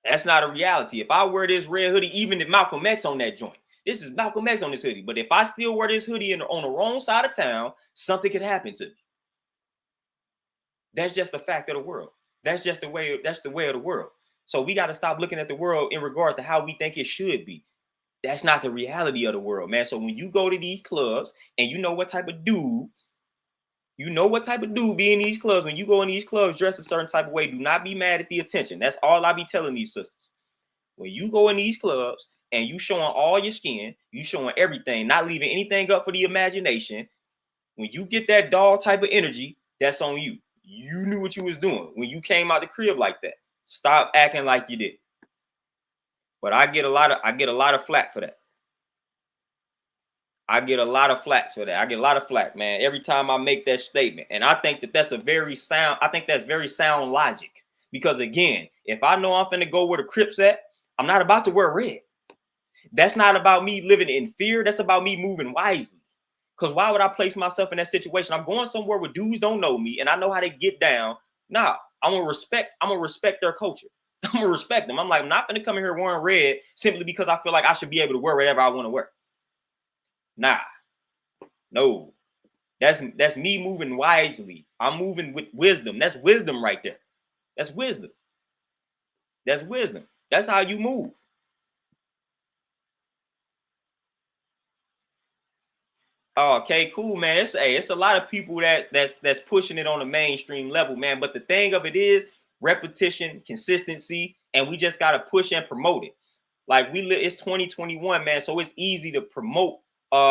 That's not a reality. If I wear this red hoodie, even if Malcolm X on that joint, this is Malcolm X on this hoodie. But if I still wear this hoodie on the wrong side of town, something could happen to me. That's just the fact of the world. That's just the way. That's the way of the world. So we got to stop looking at the world in regards to how we think it should be. That's not the reality of the world, man. So when you go to these clubs and you know what type of dude be in these clubs, when you go in these clubs dressed a certain type of way, do not be mad at the attention. That's all I be telling these sisters. When you go in these clubs and you showing all your skin, you showing everything, not leaving anything up for the imagination. When you get that dog type of energy, that's on you. You knew what you was doing when you came out the crib like that. Stop acting like you did. But I get a lot of flack for that. I get a lot of flack for that. I get a lot of flack, man, every time I make that statement. And I think that that's very sound logic. Because again, if I know I'm finna go where the Crips at, I'm not about to wear red. That's not about me living in fear. That's about me moving wisely. Because why would I place myself in that situation? I'm going somewhere where dudes don't know me and I know how they get down. Nah, I'm gonna respect their culture. I'm gonna respect them. I'm like, I'm not gonna come in here wearing red simply because I feel like I should be able to wear whatever I want to wear. Nah, no. That's me moving wisely. I'm moving with wisdom. That's wisdom right there. That's wisdom. That's wisdom. That's how you move. Oh, okay, cool, man. It's a lot of people that's pushing it on the mainstream level, man. But the thing of it is repetition, consistency, and we just gotta push and promote it. Like it's 2021, man. So it's easy to promote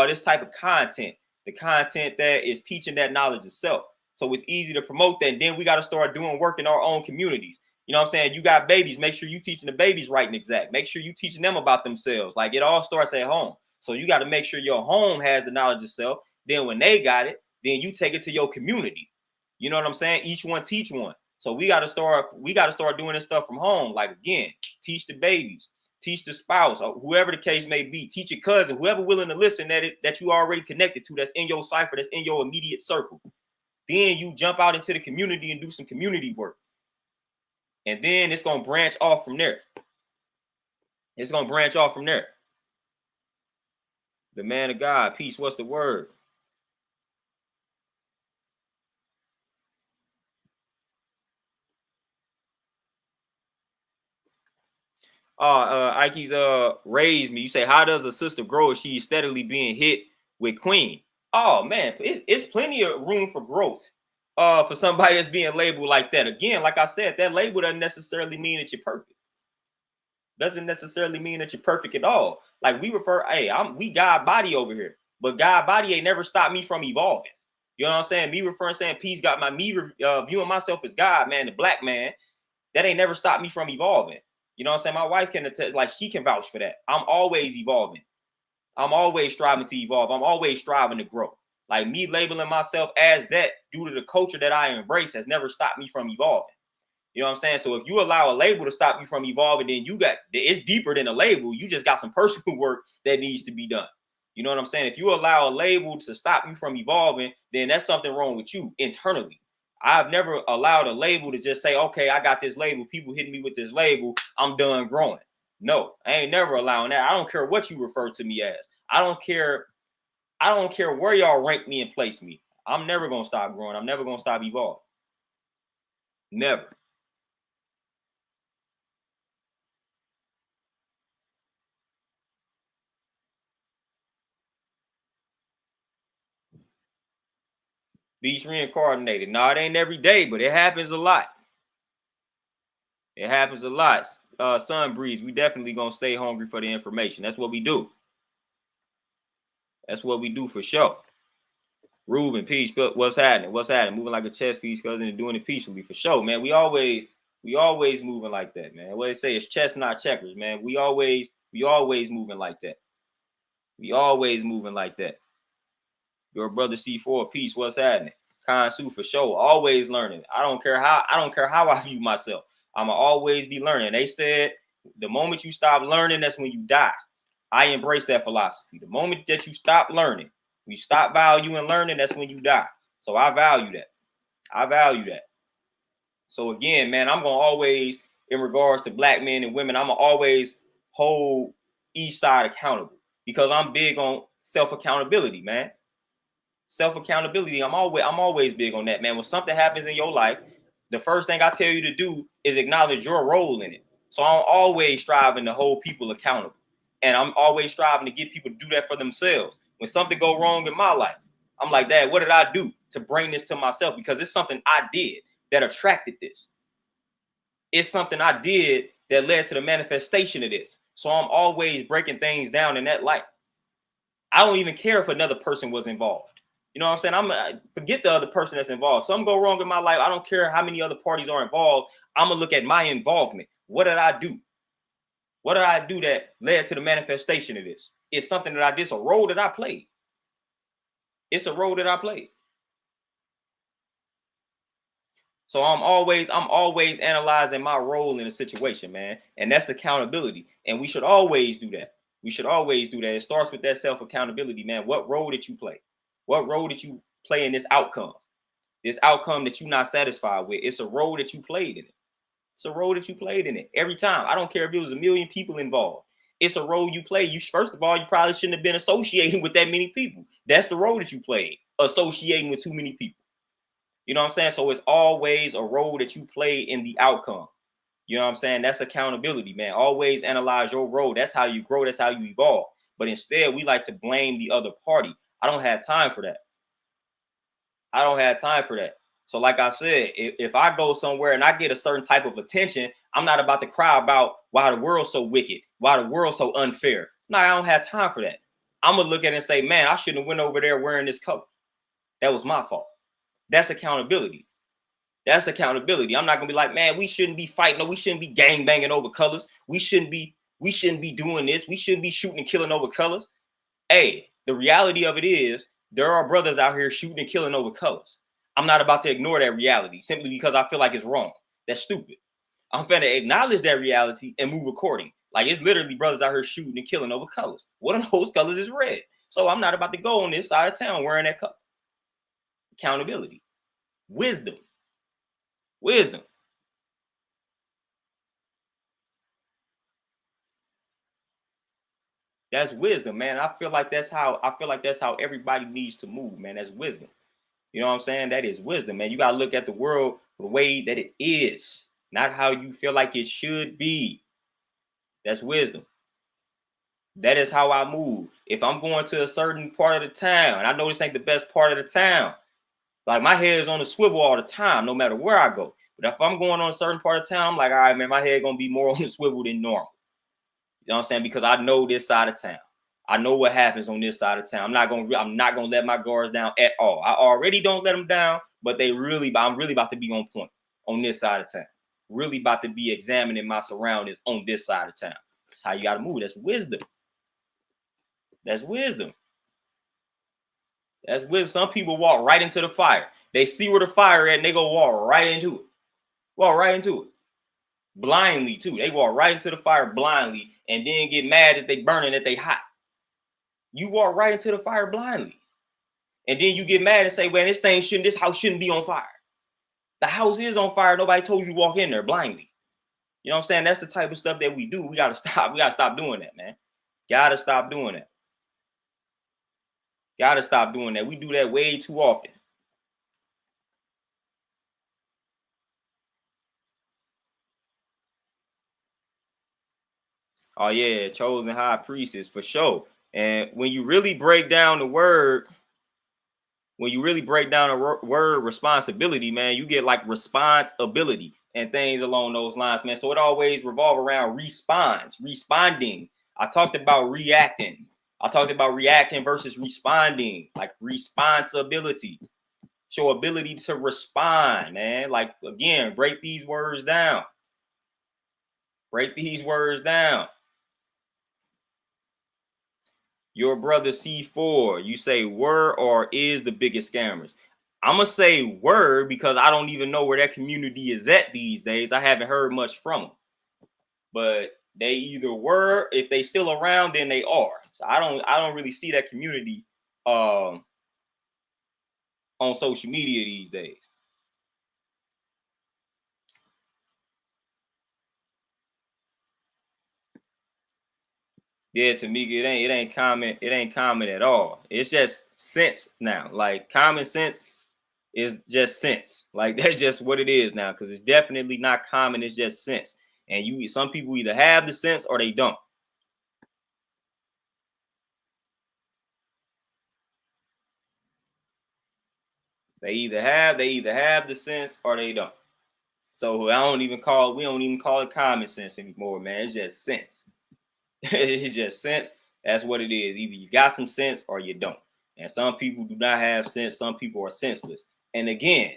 this type of content, the content that is teaching that knowledge of self. So it's easy to promote that. And then we got to start doing work in our own communities. You know what I'm saying? You got babies, make sure you teaching the babies right and exact. Make sure you teaching them about themselves. Like it all starts at home. So you got to make sure your home has the knowledge of self. Then when they got it, then you take it to your community. You know what I'm saying? Each one teach one. So we got to start doing this stuff from home. Like again, teach the babies, teach the spouse, or whoever the case may be, teach your cousin, whoever willing to listen that you already connected to, that's in your cipher, that's in your immediate circle. Then you jump out into the community and do some community work. And then it's going to branch off from there. It's going to branch off from there. The man of God, peace, what's the word? Ike's raised me. You say, how does a sister grow if she's steadily being hit with queen? Oh man, it's plenty of room for growth. For somebody that's being labeled like that. Again, like I said, that label doesn't necessarily mean that you're perfect. Doesn't necessarily mean that you're perfect at all. Like we God body over here, but God body ain't never stopped me from evolving. You know what I'm saying? Me saying peace got viewing myself as God, man, the black man, that ain't never stopped me from evolving. You know what I'm saying? My wife can attest, like she can vouch for that. I'm always evolving. I'm always striving to evolve. I'm always striving to grow. Like me labeling myself as that due to the culture that I embrace has never stopped me from evolving. You know what I'm saying? So if you allow a label to stop you from evolving, then it's deeper than a label. You just got some personal work that needs to be done. You know what I'm saying? If you allow a label to stop you from evolving, then that's something wrong with you internally. I've never allowed a label to just say, okay, I got this label. People hitting me with this label. I'm done growing. No, I ain't never allowing that. I don't care what you refer to me as. I don't care where y'all rank me and place me. I'm never going to stop growing. I'm never going to stop evolving. Never. Beast reincarnated. No, it ain't every day, but it happens a lot. It happens a lot. Sun Breeze, we definitely going to stay hungry for the information. That's what we do. That's what we do for sure. Ruben, peace. What's happening? What's happening? Moving like a chess piece, cousin, and doing it peacefully for sure, man. We always moving like that, man. What they say is chess, not checkers, man. We always moving like that. We always moving like that. Your brother C4, peace. What's happening? Kansu for sure. Always learning. I don't care how I view myself. I'ma always be learning. They said the moment you stop learning, that's when you die. I embrace that philosophy. The moment that you stop learning, you stop valuing learning, that's when you die. So I value that. I value that. So again, man, I'm gonna always, in regards to black men and women, I'm gonna always hold each side accountable because I'm big on self-accountability, man. Self-accountability. I'm always big on that, man. When something happens in your life, the first thing I tell you to do is acknowledge your role in it. So I'm always striving to hold people accountable. And I'm always striving to get people to do that for themselves. When something go wrong in my life, I'm like, Dad, what did I do to bring this to myself? Because it's something I did that attracted this. It's something I did that led to the manifestation of this. So I'm always breaking things down in that light. I don't even care if another person was involved. You know what I'm saying? Forget the other person that's involved. Something go wrong in my life. I don't care how many other parties are involved. I'm gonna look at my involvement. What did I do? What did I do that led to the manifestation of this? It's something that I did. It's a role that I played. It's a role that I played. So I'm always analyzing my role in a situation, man. And that's accountability. And we should always do that. We should always do that. It starts with that self-accountability, man. What role did you play? What role did you play in this outcome? This outcome that you're not satisfied with. It's a role that you played in it. It's a role that you played in it every time. I don't care if it was a million people involved. It's a role you play. First of all, you probably shouldn't have been associating with that many people. That's the role that you played, associating with too many people. You know what I'm saying? So it's always a role that you play in the outcome. You know what I'm saying? That's accountability, man. Always analyze your role. That's how you grow. That's how you evolve. But instead, we like to blame the other party. I don't have time for that. I don't have time for that. So like I said, if I go somewhere and I get a certain type of attention, I'm not about to cry about why the world's so wicked, why the world's so unfair. No, I don't have time for that. I'm going to look at it and say, man, I shouldn't have went over there wearing this color. That was my fault. That's accountability. That's accountability. I'm not going to be like, man, we shouldn't be fighting. No, we shouldn't be gang banging over colors. We shouldn't be doing this. We shouldn't be shooting and killing over colors. Hey, the reality of it is there are brothers out here shooting and killing over colors. I'm not about to ignore that reality simply because I feel like it's wrong. That's stupid. I'm finna acknowledge that reality and move according. Like it's literally brothers out here shooting and killing over colors. One of those colors is red. So I'm not about to go on this side of town wearing that color. Accountability. Wisdom. Wisdom. That's wisdom, man. I feel like that's how everybody needs to move, man. That's wisdom. You know what I'm saying? That is wisdom, man. You gotta look at the world the way that it is, not how you feel like it should be. That's wisdom. That is how I move. If I'm going to a certain part of the town, I know this ain't the best part of the town. Like my head is on the swivel all the time, no matter where I go. But if I'm going on a certain part of town, I'm like, all right, man, my head gonna be more on the swivel than normal. You know what I'm saying? Because I know this side of town. I know what happens on this side of town. I'm not gonna let my guards down at all. I already don't let them down, but I'm really about to be on point on this side of town. Really about to be examining my surroundings on this side of town. That's how you gotta move. That's wisdom. That's wisdom. That's wisdom. Some people walk right into the fire. They see where the fire is and they go walk right into it. Walk right into it. Blindly, too. They walk right into the fire blindly and then get mad that they burning, that they hot. You walk right into the fire blindly. And then you get mad and say, well, this house shouldn't be on fire. The house is on fire. Nobody told you to walk in there blindly. You know what I'm saying? That's the type of stuff that we do. We gotta stop. We gotta stop doing that, man. Gotta stop doing that. Gotta stop doing that. We do that way too often. Oh yeah, chosen high priestess for sure. And when you really break down the word, word responsibility, man, you get like responsibility and things along those lines, man. So it always revolve around responding. I talked about reacting. I talked about reacting versus responding, like responsibility. Show ability to respond, man. Like again, break these words down. Break these words down. Your brother C4, you say were or is the biggest scammers. I'm gonna say were because I don't even know where that community is at these days. I haven't heard much from them, but they either were, if they still around, then they are. So I don't really see that community um on social media these days. Yeah, Tamika, it ain't common at all. It's just sense now. Like common sense is just sense. Like that's just what it is now. Because it's definitely not common. It's just sense. And some people either have the sense or they don't. They either have the sense or they don't. So we don't even call it common sense anymore, man. It's just sense. It's just sense. That's what it is. Either you got some sense or you don't. And some people do not have sense. Some people are senseless. And again,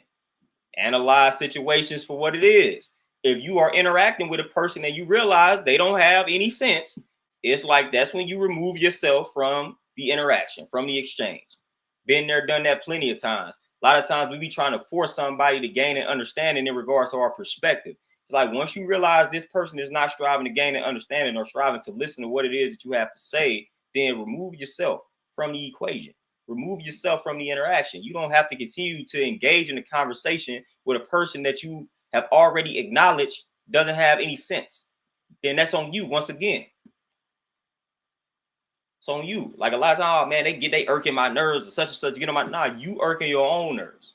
analyze situations for what it is. If you are interacting with a person and you realize they don't have any sense, it's like that's when you remove yourself from the interaction, from the exchange. Been there, done that plenty of times. A lot of times we be trying to force somebody to gain an understanding in regards to our perspective. It's like once you realize this person is not striving to gain an understanding or striving to listen to what it is that you have to say, then remove yourself from the equation. Remove yourself from the interaction. You don't have to continue to engage in a conversation with a person that you have already acknowledged doesn't have any sense. Then that's on you once again. It's on you. Like a lot of times, oh, man, they irking my nerves or such and such. Get on my you irking your own nerves.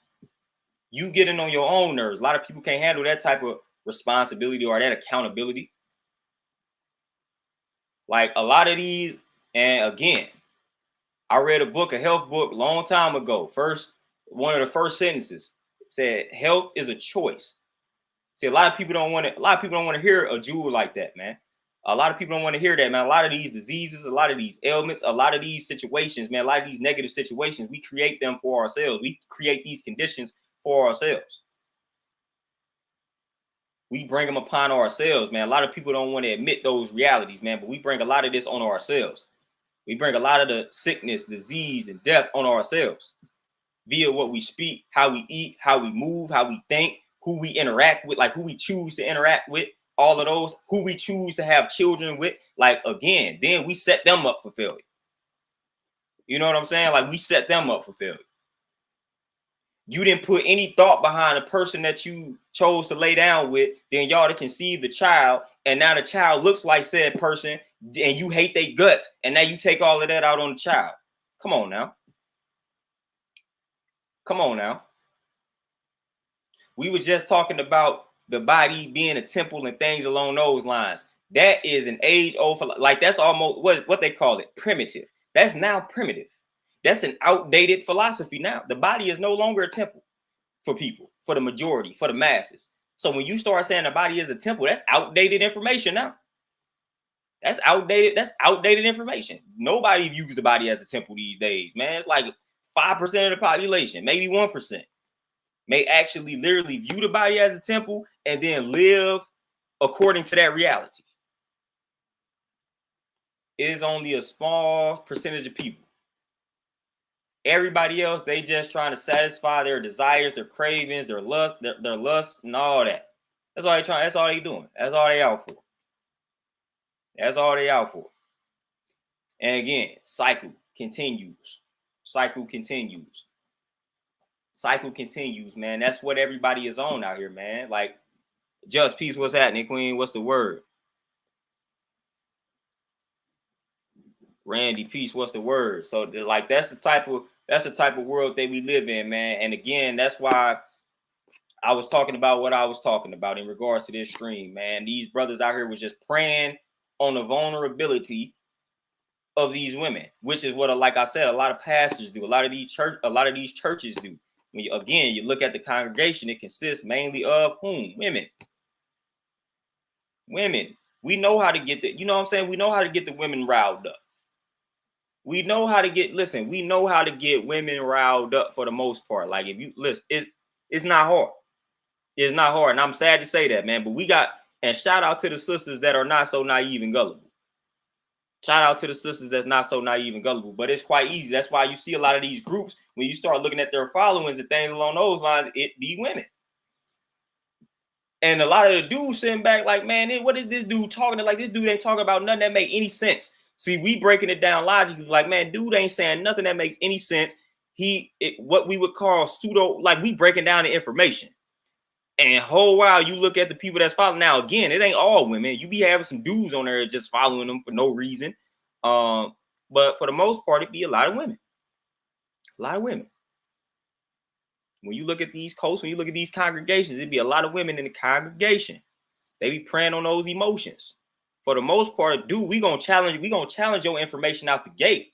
You getting on your own nerves. A lot of people can't handle that type of responsibility or that accountability. Like a lot of these, and again, I read a health book, long time ago. One of the first sentences said, "Health is a choice." See, a lot of people don't want to hear a jewel like that, man. A lot of people don't want to hear that, man. A lot of these diseases, a lot of these ailments, a lot of these situations, man, a lot of these negative situations, we create them for ourselves. We create these conditions for ourselves. We bring them upon ourselves, man. A lot of people don't want to admit those realities, man, but we bring a lot of this on ourselves. We bring a lot of the sickness, disease, and death on ourselves via what we speak, how we eat, how we move, how we think, who we interact with, like who we choose to interact with, all of those, who we choose to have children with. Like, again, then we set them up for failure. You know what I'm saying? Like, we set them up for failure. You didn't put any thought behind the person that you chose to lay down with, then y'all to conceive the child, and now the child looks like said person, and you hate their guts, and now you take all of that out on the child. Come on now. Come on now. We was just talking about the body being a temple and things along those lines. That is an age-old, like that's almost what they call it, primitive. That's now primitive. That's an outdated philosophy now. The body is no longer a temple for people, for the majority, for the masses. So when you start saying the body is a temple, that's outdated information now. That's outdated. That's outdated information. Nobody views the body as a temple these days, man. It's like 5% of the population, maybe 1%. May actually literally view the body as a temple and then live according to that reality. It is only a small percentage of people. Everybody else, they just trying to satisfy their desires, their cravings, their lust, and all that. That's all they trying. That's all they doing. That's all they out for. That's all they out for. And again, cycle continues. Cycle continues. Cycle continues, man. That's what everybody is on out here, man. Like, Just Peace, what's happening, Queen? What's the word? Randy, peace, what's the word? So like that's the type of world that we live in, man. And again, that's why I was talking about what I was talking about in regards to this stream, man. These brothers out here was just preying on the vulnerability of these women, which is what, like I said, a lot of pastors do. A lot of these churches do. When you look at the congregation, it consists mainly of whom? Women. Women. We know how to get the, you know what I'm saying? We know how to get the women riled up. We know how to get, we know how to get women riled up for the most part. Like, if you listen, it's not hard. It's not hard. And I'm sad to say that, man. But and shout out to the sisters that are not so naive and gullible. Shout out to the sisters that's not so naive and gullible, but it's quite easy. That's why you see a lot of these groups, when you start looking at their followings and things along those lines, it be women. And a lot of the dudes sitting back like, man, what is this dude talking to? Like, this dude ain't talking about nothing that make any sense. See, we breaking it down logically, like, man, dude ain't saying nothing that makes any sense. What we would call pseudo, like, we breaking down the information. And whole while you look at the people that's following. Now, again, it ain't all women. You be having some dudes on there just following them for no reason. But for the most part, it be a lot of women. A lot of women. When you look at these coasts, when you look at these congregations, it'd be a lot of women in the congregation. They be preying on those emotions. For the most part, dude, we gonna challenge your information out the gate.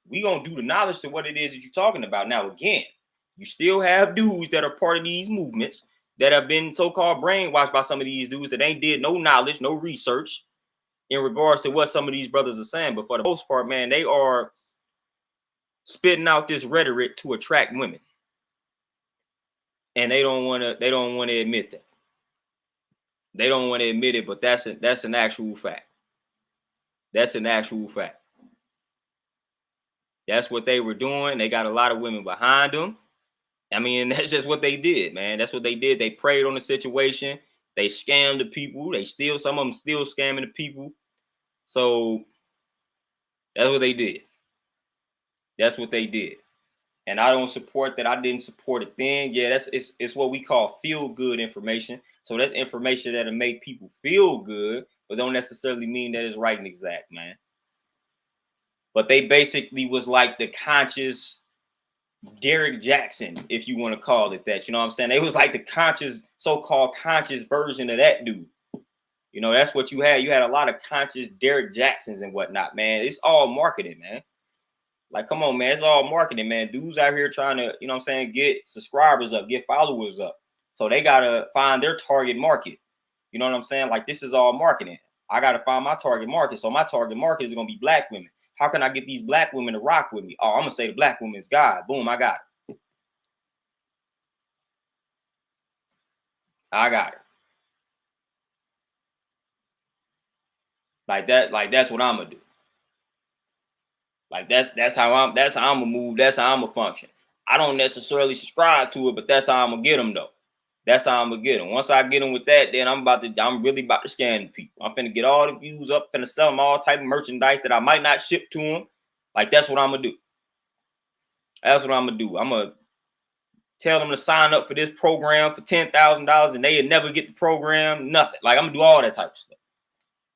We gonna do the knowledge to what it is that you're talking about. Now, again, you still have dudes that are part of these movements that have been so-called brainwashed by some of these dudes that ain't did no knowledge, no research in regards to what some of these brothers are saying. But for the most part, man, they are spitting out this rhetoric to attract women. And they don't want to admit that. They don't want to admit it, but that's an actual fact. That's an actual fact. That's what they were doing. They got a lot of women behind them. I mean, that's just what they did, man. That's what they did. They preyed on the situation. They scammed the people. Some of them still scamming the people. So that's what they did. That's what they did. And I don't support that. I didn't support it then. Yeah, it's what we call feel good information. So that's information that'll make people feel good, but don't necessarily mean that it's right and exact, man. But they basically was like the conscious Derek Jackson, if you want to call it that. You know what I'm saying? It was like the conscious, so-called conscious version of that dude. You know, that's what you had. You had a lot of conscious Derek Jacksons and whatnot, man. It's all marketing, man. Like, come on, man. It's all marketing, man. Dudes out here trying to, you know what I'm saying, get subscribers up, get followers up. So they got to find their target market. You know what I'm saying? Like, this is all marketing. I got to find my target market. So my target market is going to be black women. How can I get these black women to rock with me? Oh, I'm going to say the black woman is God. Boom, I got her. I got her. Like that, that's what I'm going to do. Like that's how I'm gonna move. That's how I'm gonna function. I don't necessarily subscribe to it, but that's how I'm gonna get them though. That's how I'm gonna get them. Once I get them with that, then I'm really about to scan people. I'm finna get all the views up, finna sell them all type of merchandise that I might not ship to them. Like that's what I'm gonna do. That's what I'm gonna do. I'm gonna tell them to sign up for this program for $10,000 and they'll never get the program, nothing. Like I'm gonna do all that type of stuff.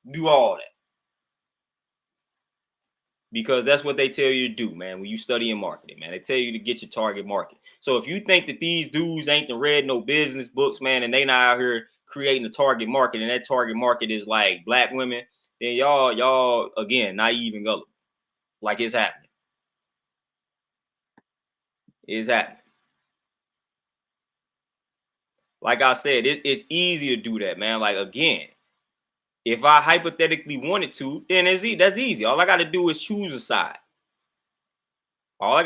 Do all that. Because that's what they tell you to do, man, when you study in marketing, man. They tell you to get your target market. So if you think that these dudes ain't read no business books, man, and they not out here creating a target market, and that target market is like black women, then y'all again, naive and gullible. Like it's happening. It's happening. Like I said, it's easy to do that, man. Like again, if I hypothetically wanted to, then that's easy. All I got to do is choose a side. All I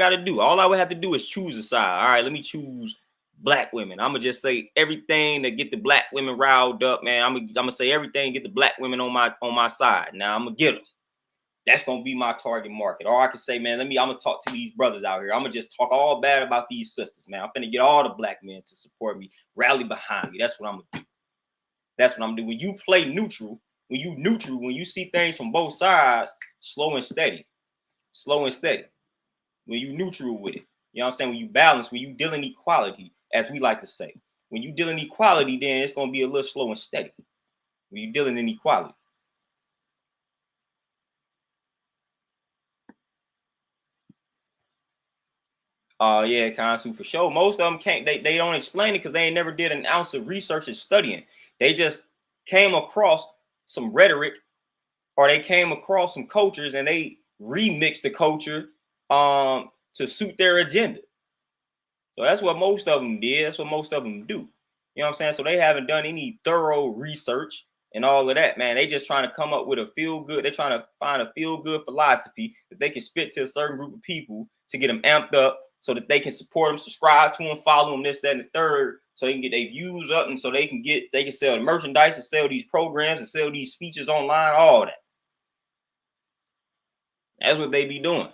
would have to do is choose a side. All right, let me choose black women. I'm gonna just say everything that get the black women riled up, man. I'm gonna say everything get the black women on my side. Now I'm gonna get them. That's gonna be my target market. Or I can say, man, I'm gonna talk to these brothers out here. I'm gonna just talk all bad about these sisters, man. I'm gonna get all the black men to support me, rally behind me. That's what I'm gonna do. That's what I'm gonna do. When you play neutral, when you see things from both sides, slow and steady. When you neutral with it, you know what I'm saying? When you balance, when you deal in equality, as we like to say. When you deal in equality, then it's gonna be a little slow and steady. When you dealing in equality. Yeah, Kansu for sure. Most of them can't. They don't explain it because they ain't never did an ounce of research and studying. They just came across some rhetoric, or they came across some cultures and they remixed the culture to suit their agenda. So that's what most of them did. That's what most of them do. You know what I'm saying? So they haven't done any thorough research and all of that, man. They just trying to come up with a feel good. They're trying to find a feel good philosophy that they can spit to a certain group of people to get them amped up so that they can support them, subscribe to them, follow them, this, that, and the third, so they can get their views up and so they can sell the merchandise and sell these programs and sell these speeches online, all that. That's what they be doing.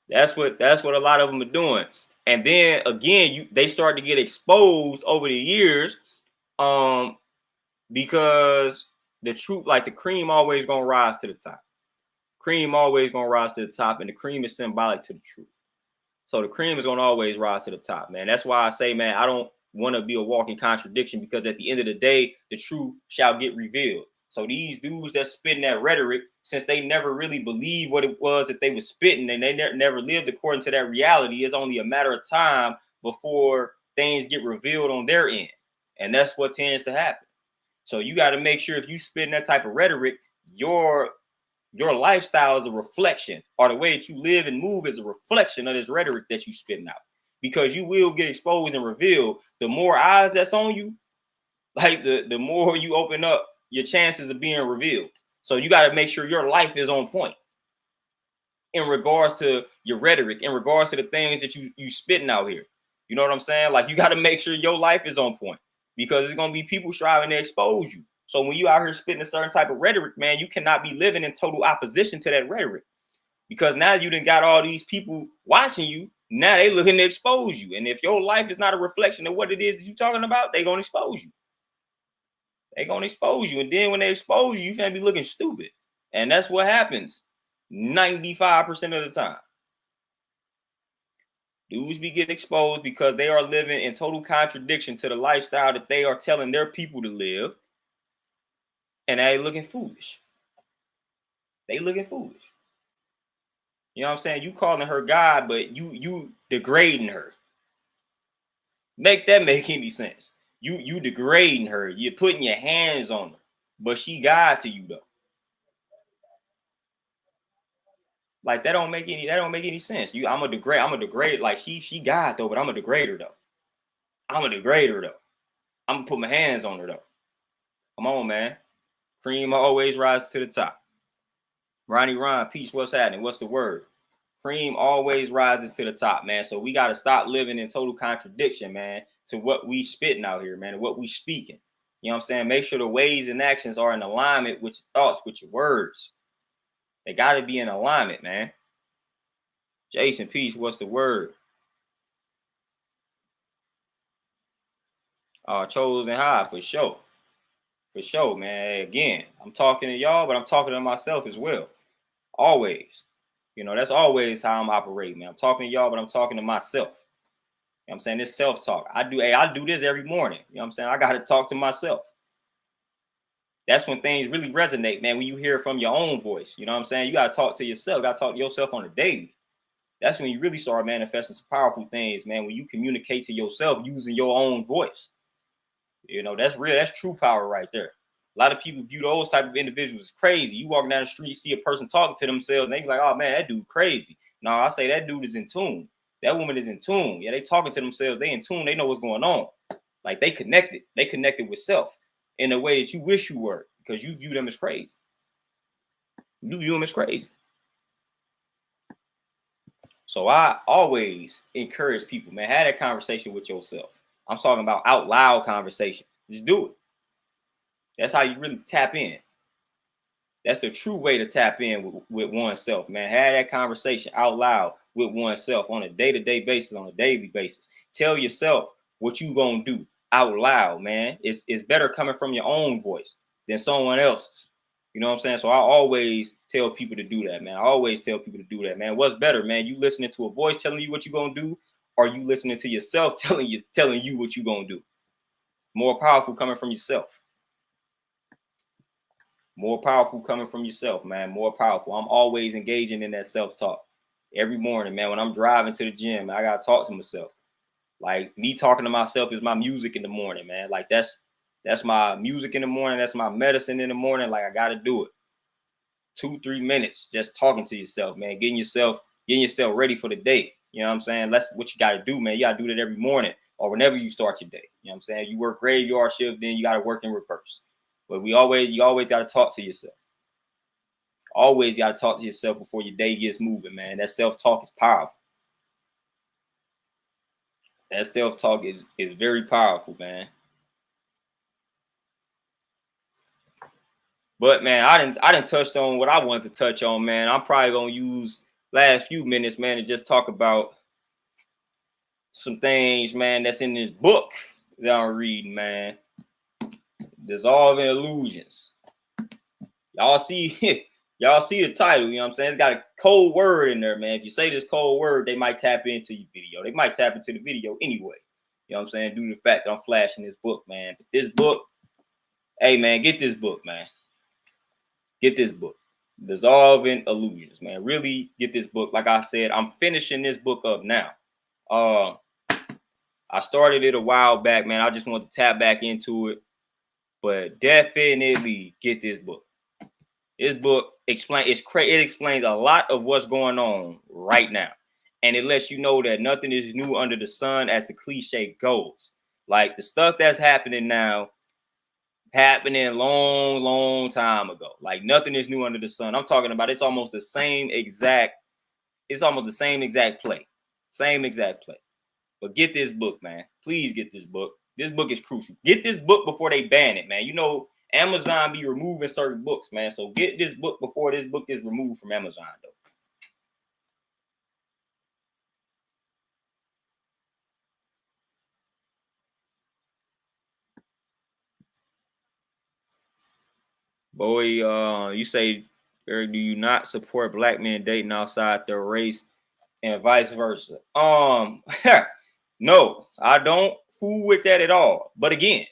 That's what a lot of them are doing. And then again, they start to get exposed over the years, because the truth, like the cream, always gonna rise to the top. Cream always gonna rise to the top, and the cream is symbolic to the truth. So the cream is gonna always rise to the top, man. That's why I say, man, I don't want to be a walking contradiction, because at the end of the day, the truth shall get revealed. So these dudes that spitting that rhetoric, since they never really believed what it was that they were spitting, and they never lived according to that reality, it's only a matter of time before things get revealed on their end. And that's what tends to happen. So you got to make sure, if you spitting that type of rhetoric, your lifestyle is a reflection, or the way that you live and move is a reflection of this rhetoric that you spitting out. Because you will get exposed and revealed. The more eyes that's on you, like the more you open up, your chances of being revealed. So you got to make sure your life is on point in regards to your rhetoric, in regards to the things that you spitting out here. You know what I'm saying? Like, you got to make sure your life is on point, because there's gonna be people striving to expose you. So when you out here spitting a certain type of rhetoric, man, you cannot be living in total opposition to that rhetoric, because now you done got all these people watching you. Now they looking to expose you. And if your life is not a reflection of what it is that you're talking about, they gonna expose you. They gonna expose you. And then when they expose you, you finna be looking stupid. And that's what happens 95% of the time. Dudes be getting exposed because they are living in total contradiction to the lifestyle that they are telling their people to live. And they looking foolish. They looking foolish. You know what I'm saying? You calling her God, but you degrading her. Make that make any sense? You degrading her. You're putting your hands on her, but she God to you though. Like, that don't make any sense. I'm a degrade. Like, she God though, but I'm a degrader though. I'm a degrader though. I'm gonna put my hands on her though. Come on, man. Cream always rises to the top. Ronnie Ron, peace. What's happening? What's the word? Cream always rises to the top, man. So we got to stop living in total contradiction, man, to what we spitting out here, man, and what we speaking. You know what I'm saying? Make sure the ways and actions are in alignment with your thoughts, with your words. They got to be in alignment, man. Jason, peace. What's the word? Chosen high, for sure. For sure, man. Again, I'm talking to y'all, but I'm talking to myself as well. Always. You know, that's always how I'm operating, man. I'm talking to y'all, but I'm talking to myself. You know what I'm saying? This self-talk. I do this every morning. You know what I'm saying? I got to talk to myself. That's when things really resonate, man, when you hear from your own voice. You know what I'm saying? You got to talk to yourself. You got to talk to yourself on a daily. That's when you really start manifesting some powerful things, man, when you communicate to yourself using your own voice. You know, that's real. That's true power right there. A lot of people view those type of individuals as crazy. You walking down the street, see a person talking to themselves, and they be like, oh, man, that dude crazy. No, I say that dude is in tune. That woman is in tune. Yeah, they talking to themselves. They in tune. They know what's going on. Like, they connected. They connected with self in a way that you wish you were, because you view them as crazy. You view them as crazy. So I always encourage people, man, have that conversation with yourself. I'm talking about out loud conversation. Just do it. That's how you really tap in. That's the true way to tap in with oneself, man. Have that conversation out loud with oneself on a day-to-day basis, on a daily basis. Tell yourself what you gonna do out loud, man. It's better coming from your own voice than someone else's. You know what I'm saying? So I always tell people to do that, man. I always tell people to do that, man. What's better, man? You listening to a voice telling you what you're gonna do, or you listening to yourself telling you what you're gonna do? More powerful coming from yourself. More powerful coming from yourself, man. More powerful. I'm always engaging in that self-talk every morning, man. When I'm driving to the gym, I gotta talk to myself. Like, me talking to myself is my music in the morning, man. Like, that's my music in the morning. That's my medicine in the morning. Like, I gotta do it. 2-3 minutes just talking to yourself, man. Getting yourself ready for the day. You know what I'm saying? That's what you gotta do, man. You gotta do that every morning or whenever you start your day. You know what I'm saying? You work graveyard shift, then you gotta work in reverse. But you always got to talk to yourself. Always got to talk to yourself before your day gets moving, man. That self-talk is powerful. That self-talk is very powerful, man. But man, I didn't touched on what I wanted to touch on, man. I'm probably gonna use last few minutes, man, to just talk about some things, man, that's in this book that I'm reading, man. Dissolving Illusions. Y'all see y'all see the title, you know what I'm saying? It's got a code word in there, man. If you say this code word, they might tap into your video. They might tap into the video anyway. You know what I'm saying? Due to the fact that I'm flashing this book, man. But this book, hey man, get this book, man. Get this book. Dissolving Illusions, man. Really get this book. Like I said, I'm finishing this book up now. I started it a while back, man. I just want to tap back into it. But definitely get this book. This book it explains a lot of what's going on right now. And it lets you know that nothing is new under the sun, as the cliche goes. Like the stuff that's happening now, happening long time ago. Like nothing is new under the sun. I'm talking about it's almost the same exact play. Same exact play. But get this book, man. Please get this book. This book is crucial. Get this book before they ban it, man. You know, Amazon be removing certain books, man. So get this book before this book is removed from Amazon, though. Boy, you say, Eric, do you not support black men dating outside their race and vice versa? No, I don't fool with that at all. But again,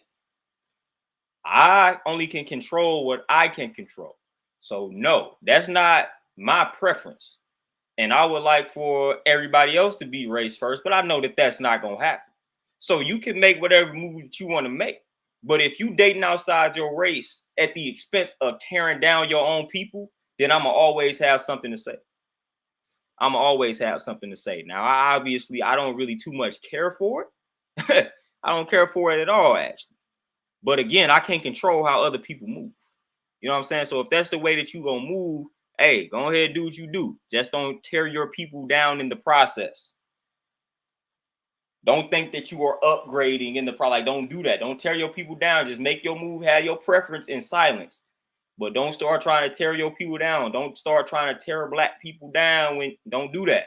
I only can control what I can control. So no, that's not my preference. And I would like for everybody else to be race first, but I know that that's not going to happen. So you can make whatever move that you want to make. But if you dating outside your race at the expense of tearing down your own people, then I'm going to always have something to say. I'm going to always have something to say. Now, I don't really too much care for it. I don't care for it at all, actually. But again, I can't control how other people move. You know what I'm saying? So if that's the way that you gonna move, hey, go ahead and do what you do. Just don't tear your people down in the process. Don't think that you are upgrading in the process. Like, don't do that. Don't tear your people down. Just make your move, have your preference in silence. But don't start trying to tear your people down. Don't start trying to tear black people down. Don't do that.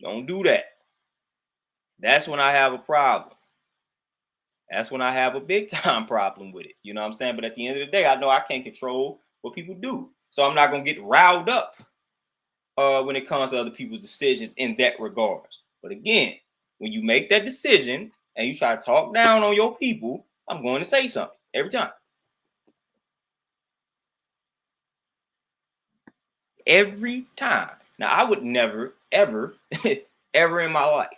Don't do that. That's when I have a problem. That's when I have a big time problem with it. You know what I'm saying? But at the end of the day, I know I can't control what people do. So I'm not going to get riled up when it comes to other people's decisions in that regards. But again, when you make that decision and you try to talk down on your people, I'm going to say something every time. Every time. Now, I would never, ever, ever in my life.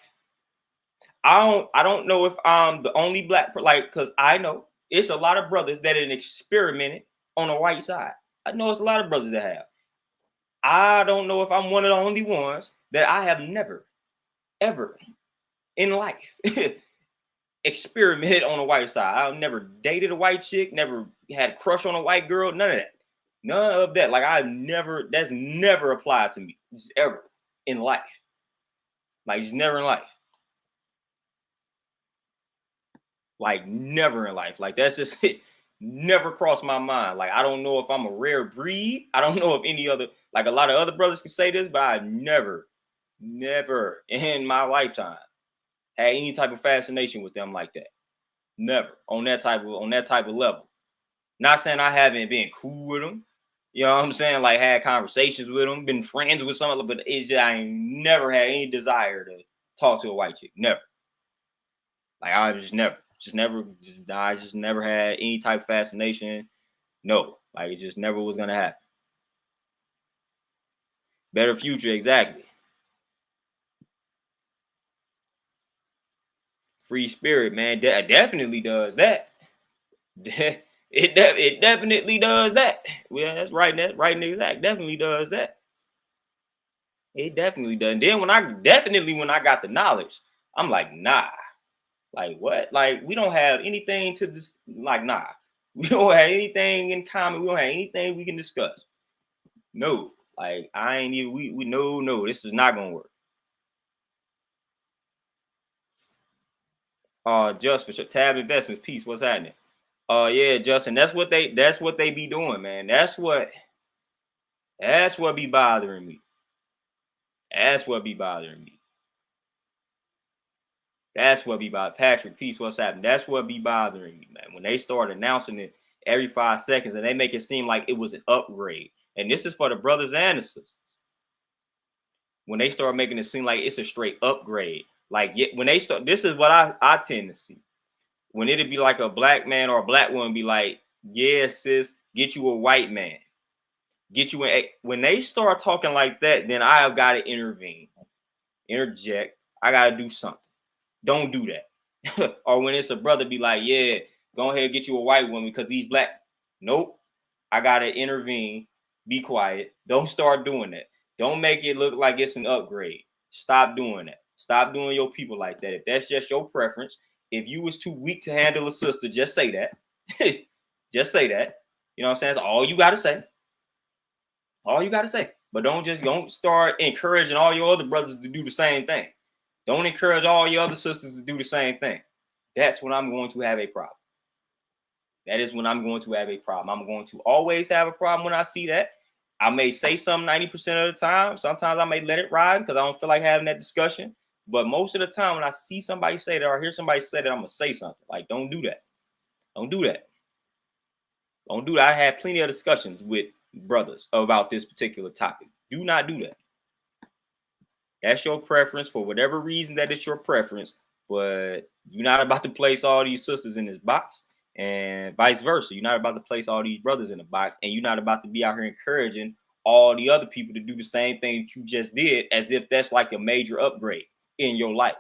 I don't know if I'm the only black, like, because I know it's a lot of brothers that have experimented on the white side. I know it's a lot of brothers that have. I don't know if I'm one of the only ones that I have never, ever in life experimented on the white side. I've never dated a white chick, never had a crush on a white girl, none of that. None of that. Like that's never applied to me, just ever in life. Like, just never in life. Like, never in life. Like, that's just it. Never crossed my mind. Like, I don't know if I'm a rare breed. I don't know if any other, like, a lot of other brothers can say this, but I never in my lifetime had any type of fascination with them like that. Never on that type of level. Not saying I haven't been cool with them. You know what I'm saying? Like, had conversations with them, been friends with some, but it's just, I ain't never had any desire to talk to a white chick. Never. Like, I just never. I just never had any type of fascination. No, like, it just never was gonna happen. Better future, exactly. Free spirit, man. Definitely does that. It definitely does that. Well, that's right. That's right and exact. Definitely does that. It definitely does. And then when I got the knowledge, I'm like, nah. Like, what? Like, we don't have anything to this. Like, nah. We don't have anything in common. We don't have anything we can discuss. No. Like, I ain't even, we no, this is not gonna work. Just for sure. Tab Investments, peace. What's happening? Oh yeah, Justin. That's what they be doing, man. That's what be bothering me. That's what be bothering me. That's what be bothering Patrick. Peace. What's happening? That's what be bothering me, man. When they start announcing it every 5 seconds and they make it seem like it was an upgrade. And this is for the brothers and the sisters. When they start making it seem like it's a straight upgrade, like when they start, this is what I tend to see. When it'd be like a black man or a black woman be like, "Yeah, sis, get you a white man, get you an." When they start talking like that, then I have got to intervene, interject. I got to do something. Don't do that. Or when it's a brother, be like, "Yeah, go ahead, get you a white woman because he's black." Nope. I got to intervene. Be quiet. Don't start doing that. Don't make it look like it's an upgrade. Stop doing that. Stop doing your people like that. If that's just your preference, if you was too weak to handle a sister, just say that. Just say that. You know what I'm saying? That's all you got to say. All you got to say. But don't start encouraging all your other brothers to do the same thing. Don't encourage all your other sisters to do the same thing. That's when I'm going to have a problem. That is when I'm going to have a problem. I'm going to always have a problem when I see that. I may say something 90% of the time. Sometimes I may let it ride because I don't feel like having that discussion. But most of the time, when I see somebody say that or hear somebody say that, I'm going to say something. Like, don't do that. Don't do that. Don't do that. I had plenty of discussions with brothers about this particular topic. Do not do that. That's your preference for whatever reason that it's your preference. But you're not about to place all these sisters in this box. And vice versa. You're not about to place all these brothers in a box, and you're not about to be out here encouraging all the other people to do the same thing that you just did as if that's like a major upgrade in your life.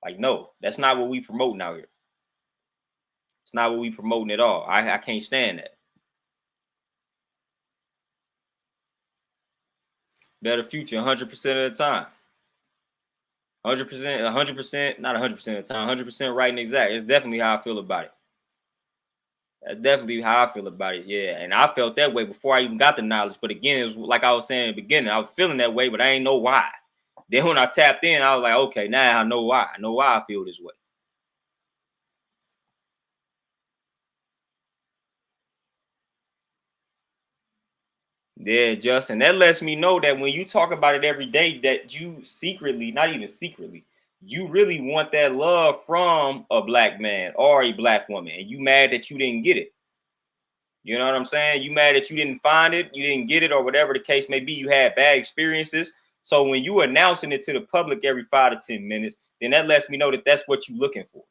Like, no, that's not what we promoting out here. It's not what we promoting at all. I can't stand that. Better future 100% of the time. 100%, 100%, not 100% of the time, 100% right and exact. It's definitely how I feel about it. That's definitely how I feel about it. Yeah. And I felt that way before I even got the knowledge. But again, it was like I was saying in the beginning, I was feeling that way, but I ain't know why. Then when I tapped in, I was like, okay, now I know why. I know why I feel this way. Yeah, Justin. That lets me know that when you talk about it every day, that you secretly, not even secretly, you really want that love from a black man or a black woman. And you mad that you didn't get it. You know what I'm saying? You mad that you didn't find it, you didn't get it, or whatever the case may be. You had bad experiences. So when you announcing it to the public every 5 to 10 minutes, then that lets me know that that's what you're looking for.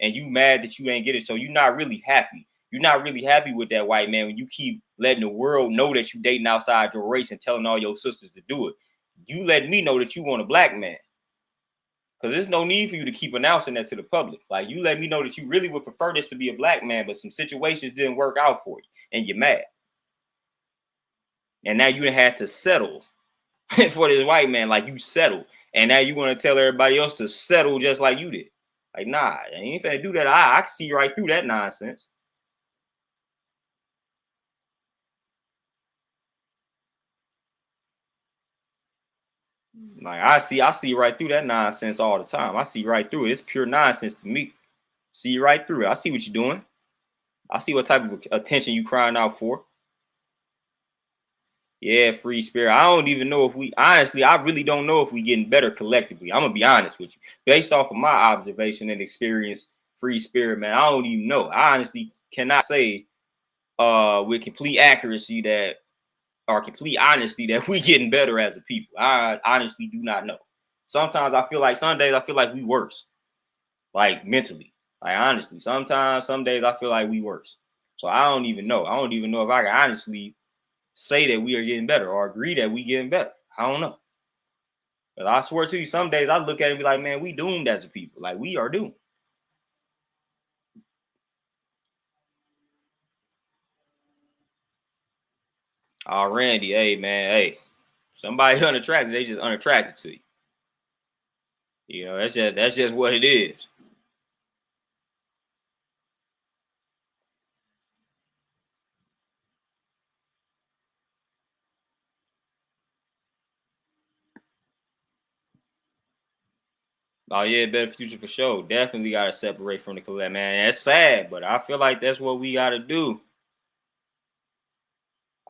And you mad that you ain't get it. So you're not really happy. You're not really happy with that white man when you keep letting the world know that you dating outside your race and telling all your sisters to do it. You let me know that you want a black man. Because there's no need for you to keep announcing that to the public. Like, you let me know that you really would prefer this to be a black man, but some situations didn't work out for you, and you're mad. And now you had to settle for this white man, like you settled. And now you want to tell everybody else to settle just like you did. Like, nah, I ain't finna do that. I can see right through that nonsense. Like, I see right through that nonsense all the time. I see right through it. It's pure nonsense to me. See right through it. I see what you're doing. I see what type of attention you crying out for. Yeah, free spirit. I don't even know if we honestly, I really don't know if we getting better collectively. I'm gonna be honest with you. Based off of my observation and experience, free spirit, man, I don't even know. I honestly cannot say with complete accuracy that or complete honesty that we getting better as a people. I honestly do not know. Sometimes I feel like some days I feel like we worse, like mentally. Like honestly, sometimes some days I feel like we worse. So I don't even know. I don't even know if I can honestly say that we are getting better or agree that we getting better. I don't know. But I swear to you, some days I look at it and be like, man, we doomed as a people. Like we are doomed. Oh, Randy, hey man, hey. Somebody unattractive, they just unattracted to you. You know, that's just what it is. Oh yeah, better future for sure. Definitely gotta separate from the collect, man. That's sad, but I feel like that's what we gotta do.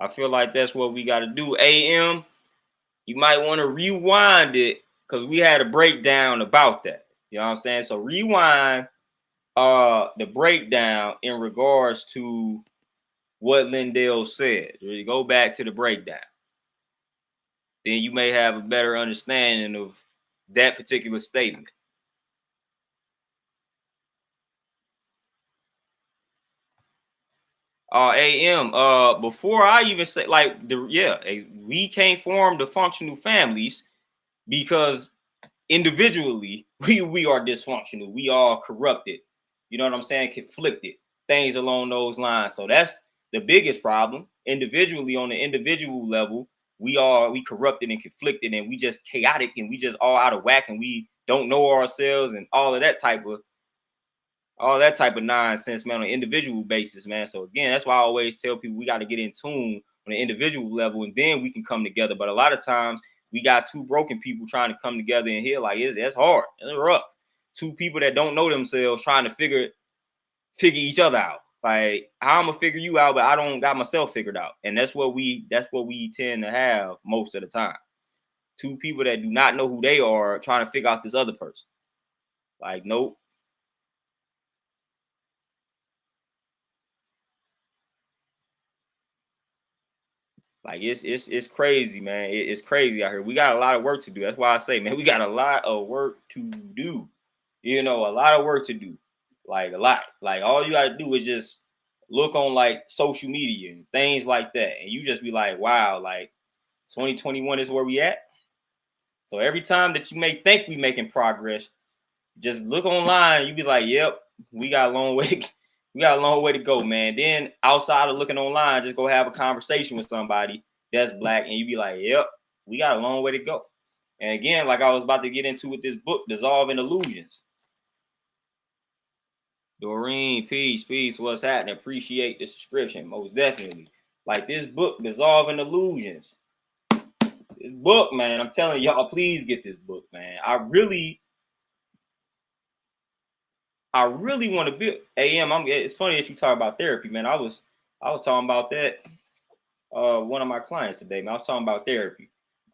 I feel like that's what we gotta do. AM, you might want to rewind it because we had a breakdown about that. You know what I'm saying? So rewind the breakdown in regards to what Lindell said. Really go back to the breakdown. Then you may have a better understanding of that particular statement. AM. Before I even say like we can't form the functional families because individually we are dysfunctional. We are corrupted. You know what I'm saying? Conflicted things along those lines. So that's the biggest problem. Individually, on the individual level, we corrupted and conflicted, and we just chaotic, and we just all out of whack, and we don't know ourselves, and all that type of nonsense, man, on an individual basis, man. So again, that's why I always tell people we got to get in tune on an individual level, and then we can come together. But a lot of times we got two broken people trying to come together in here. Like it's hard. It's rough. Two people that don't know themselves trying to figure each other out. Like how I'm gonna figure you out, but I don't got myself figured out. And that's what we tend to have most of the time. Two people that do not know who they are trying to figure out this other person. Like, nope. Like it's crazy, man. It's crazy out here. We got a lot of work to do. That's why I say, man, we got a lot of work to do. You know, a lot of work to do. Like a lot. Like all you gotta do is just look on like social media and things like that. And you just be like, wow, like 2021 is where we at. So every time that you may think we making progress, just look online. You be like, yep, we got a long way. We got a long way to go, man. Then outside of looking online, just go have a conversation with somebody that's black, and you be like, yep, we got a long way to go. And again, like I was about to get into with this book, Dissolving Illusions. Doreen, peace, what's happening? Appreciate the subscription, most definitely. Like this book, Dissolving Illusions. This book, man, I'm telling y'all, please get this book, man. I really want to build. It's funny that you talk about therapy, man. I was talking about that. One of my clients today, man. I was talking about therapy.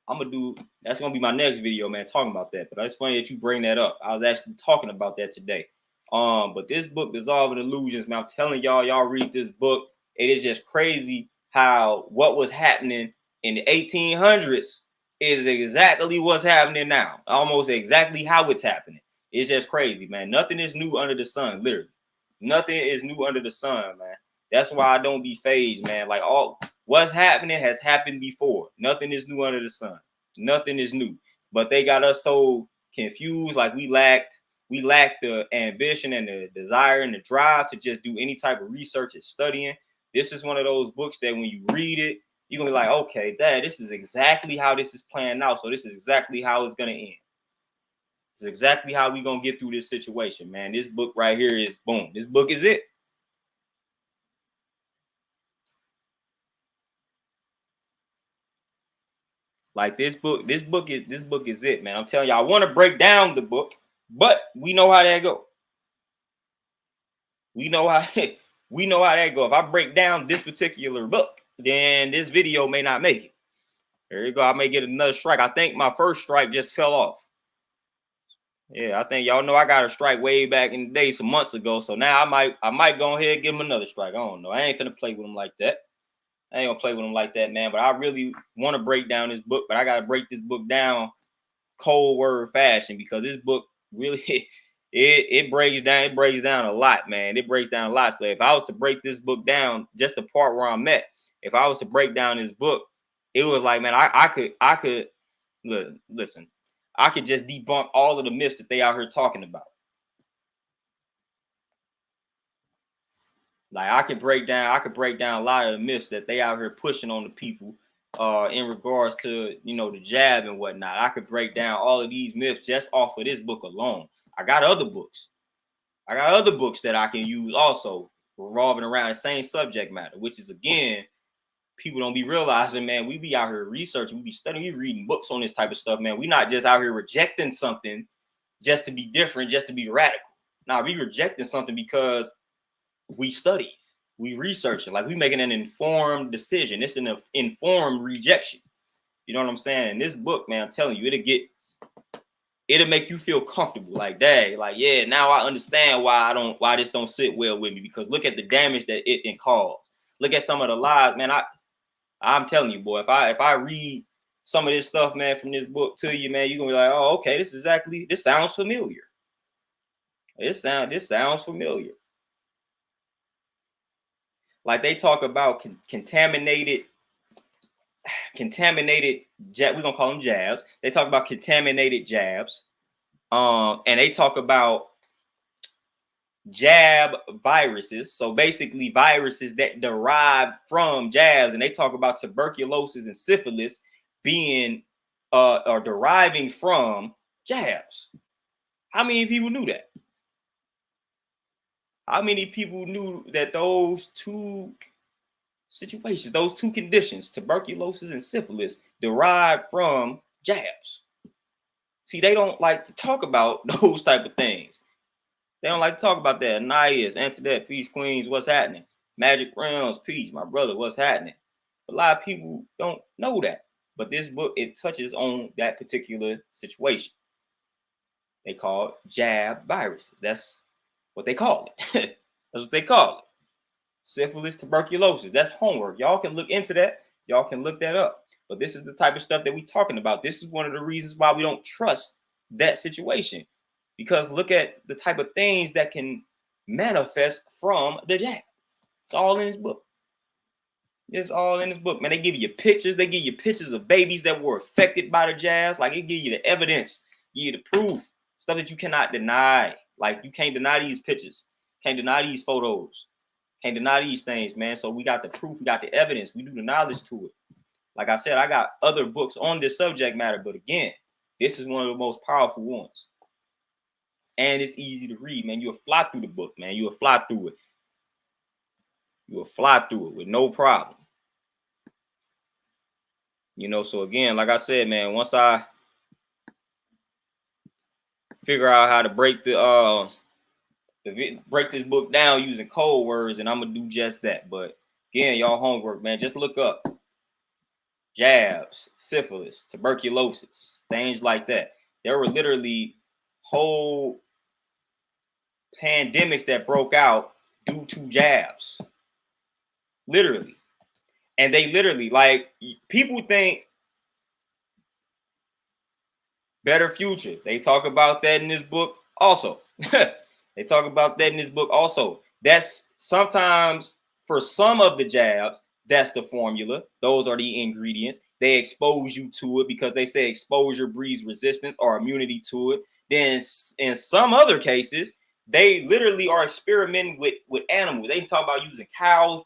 That's gonna be my next video, man, talking about that. But it's funny that you bring that up. I was actually talking about that today. But this book, Dissolving Illusions, man, I'm telling y'all read this book. It is just crazy how what was happening in the 1800s is exactly what's happening now. Almost exactly how it's happening. It's just crazy, man. Nothing is new under the sun, literally. Nothing is new under the sun, man. That's why I don't be phased, man. Like all what's happening has happened before. Nothing is new under the sun. Nothing is new. But they got us so confused, like we lacked the ambition and the desire and the drive to just do any type of research and studying. This is one of those books that when you read it, you're gonna be like, okay, Dad, this is exactly how this is playing out. So this is exactly how it's gonna end. It's exactly how we gonna get through this situation, man. This book right here is boom. This book is it. Like this book is it, man. I'm telling you, I want to break down the book, but we know how that go. We know how we know how that go. If I break down this particular book, then this video may not make it. There you go. I may get another strike. I think my first strike just fell off. Yeah, I think y'all know I got a strike way back in the day, some months ago. So now I might go ahead and give him another strike. I don't know. I ain't gonna play with him like that. I ain't gonna play with him like that, man. But I really want to break down this book, but I gotta break this book down cold word fashion because this book really it breaks down a lot, man. It breaks down a lot. So if I was to break this book down, just the part where I'm at, if I was to break down this book, it was like, man, I could listen. I could just debunk all of the myths that they out here talking about. Like I could break down a lot of the myths that they out here pushing on the people in regards to, you know, the jab and whatnot. I could break down all of these myths just off of this book alone. I got other books. That I can use also revolving around the same subject matter, which is again, people don't be realizing, man, we be out here researching, we be studying, we reading books on this type of stuff, man. We not just out here rejecting something just to be different, just to be radical. Now we rejecting something because we study, we researching, like we making an informed decision. It's an informed rejection. You know what I'm saying? In this book, man, I'm telling you, it'll make you feel comfortable. Like, dang, like, yeah, now I understand why this don't sit well with me, because look at the damage that it can cause. Look at some of the lies, man. I'm telling you, boy, if I read some of this stuff, man, from this book to you, man, you're gonna be like, oh, okay, this sounds familiar. This sounds familiar. Like they talk about contaminated, we're gonna call them jabs. They talk about contaminated jabs. And they talk about jab viruses. So basically viruses that derive from jabs, and they talk about tuberculosis and syphilis being or deriving from jabs. How many people knew that? How many people knew that those two situations, those two conditions, tuberculosis and syphilis, derive from jabs? See, they don't like to talk about those type of things. They don't like to talk about that. Anais, Antoinette, peace, queens, what's happening? Magic Realms, peace, my brother, what's happening? A lot of people don't know that. But this book, it touches on that particular situation. They call it jab viruses. That's what they call it. That's what they call it. Syphilis, tuberculosis. That's homework. Y'all can look into that. Y'all can look that up. But this is the type of stuff that we're talking about. This is one of the reasons why we don't trust that situation. Because look at the type of things that can manifest from the jab. It's all in this book. It's all in this book, man. They give you pictures. They give you pictures of babies that were affected by the jabs. Like, it give you the evidence, give you the proof, stuff that you cannot deny. Like, you can't deny these pictures. Can't deny these photos. Can't deny these things, man. So we got the proof. We got the evidence. We do the knowledge to it. Like I said, I got other books on this subject matter. But again, this is one of the most powerful ones. And it's easy to read, man. You'll fly through the book, man. You'll fly through it. You'll fly through it with no problem. You know, so again, like I said, man, once I figure out how to break this book down using code words, and I'm gonna do just that. But again, y'all homework, man. Just look up jabs, syphilis, tuberculosis, things like that. There were literally whole pandemics that broke out due to jabs. Literally. And they literally, like, people think better future. They talk about that in this book also. They talk about that in this book also. That's sometimes for some of the jabs, that's the formula. Those are the ingredients. They expose you to it because they say exposure breeds resistance or immunity to it. Then in some other cases, they literally are experimenting with animals. They talk about using cow's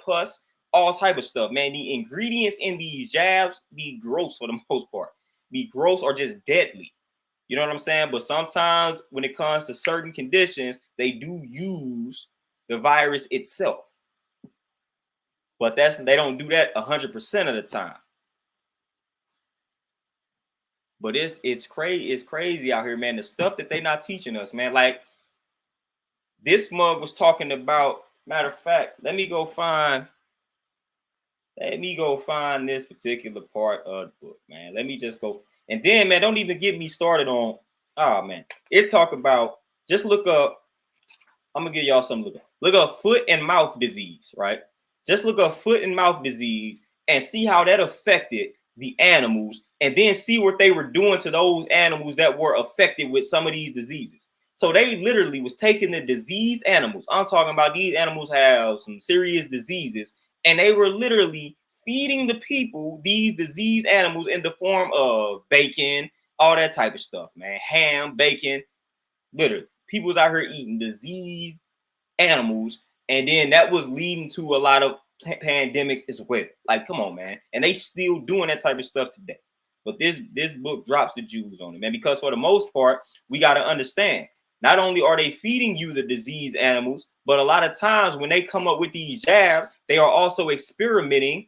pus, all type of stuff, man. The ingredients in these jabs be gross for the most part. Be gross or just deadly. You know what I'm saying? But sometimes when it comes to certain conditions, they do use the virus itself. But they don't do that 100% of the time. But it's crazy out here, man. The stuff that they not teaching us, man. Like this mug was talking about. Matter of fact, let me go find this particular part of the book, man. Let me just go. And then, man, don't even get me started on, oh, man. It talk about, just look up, I'm going to give y'all something to look at. Look up foot and mouth disease, right? Just look up foot and mouth disease and see how that affected the animals, and then see what they were doing to those animals that were affected with some of these diseases. So they literally was taking the diseased animals. I'm talking about these animals have some serious diseases, and they were literally feeding the people these diseased animals in the form of bacon, all that type of stuff, man. Ham, bacon, literally. People was out here eating diseased animals, and then that was leading to a lot of pandemics as well. Like, come on, man. And they still doing that type of stuff today. But this book drops the jewels on it, man, because for the most part, we got to understand, not only are they feeding you the diseased animals, but a lot of times when they come up with these jabs, they are also experimenting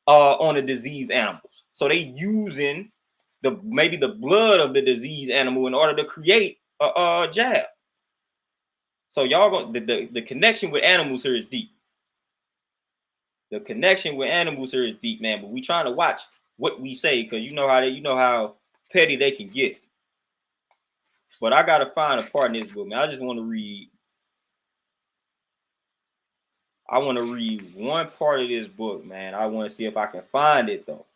on the diseased animals. So they using maybe the blood of the diseased animal in order to create a jab. So y'all the connection with animals here is deep. The connection with animals here is deep, man. But we trying to watch what we say, because you know how petty they can get. But I gotta find a part in this book, man. I just want to read. I want to read one part of this book, man. I want to see if I can find it though.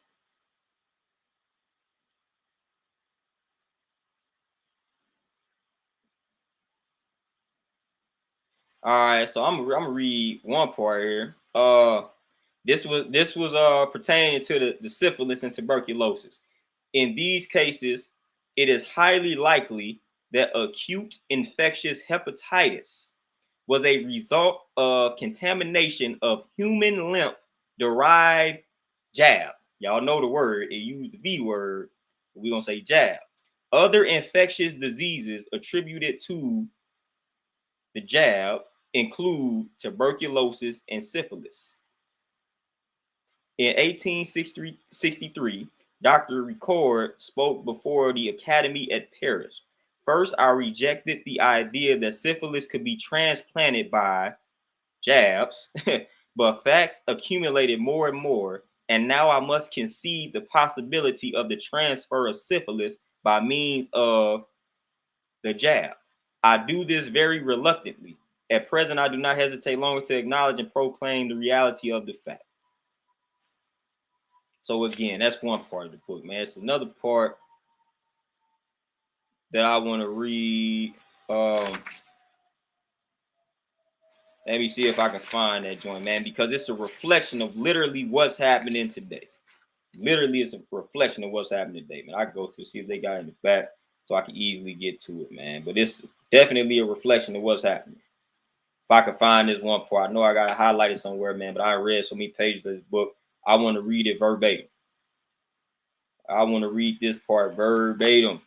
All right, so I'm gonna read one part here. This was pertaining to the syphilis and tuberculosis. In these cases, it is highly likely that acute infectious hepatitis was a result of contamination of human lymph derived jab. Y'all know the word, it used the V word, but we're gonna say jab. Other infectious diseases attributed to the jab include tuberculosis and syphilis. In 1863, Dr. Ricord spoke before the Academy at Paris. First, I rejected the idea that syphilis could be transplanted by jabs, but facts accumulated more and more, and now I must concede the possibility of the transfer of syphilis by means of the jab. I do this very reluctantly. At present, I do not hesitate longer to acknowledge and proclaim the reality of the fact. So again, that's one part of the book, man. It's another part that I want to read. Let me see if I can find that joint, man, because it's a reflection of literally what's happening today. Literally, it's a reflection of what's happening today, man. I can go to see if they got it in the back so I can easily get to it, man. But it's definitely a reflection of what's happening. If I can find this one part, I know I got to highlight it somewhere, man, but I read so many pages of this book. I want to read it verbatim. I want to read this part verbatim.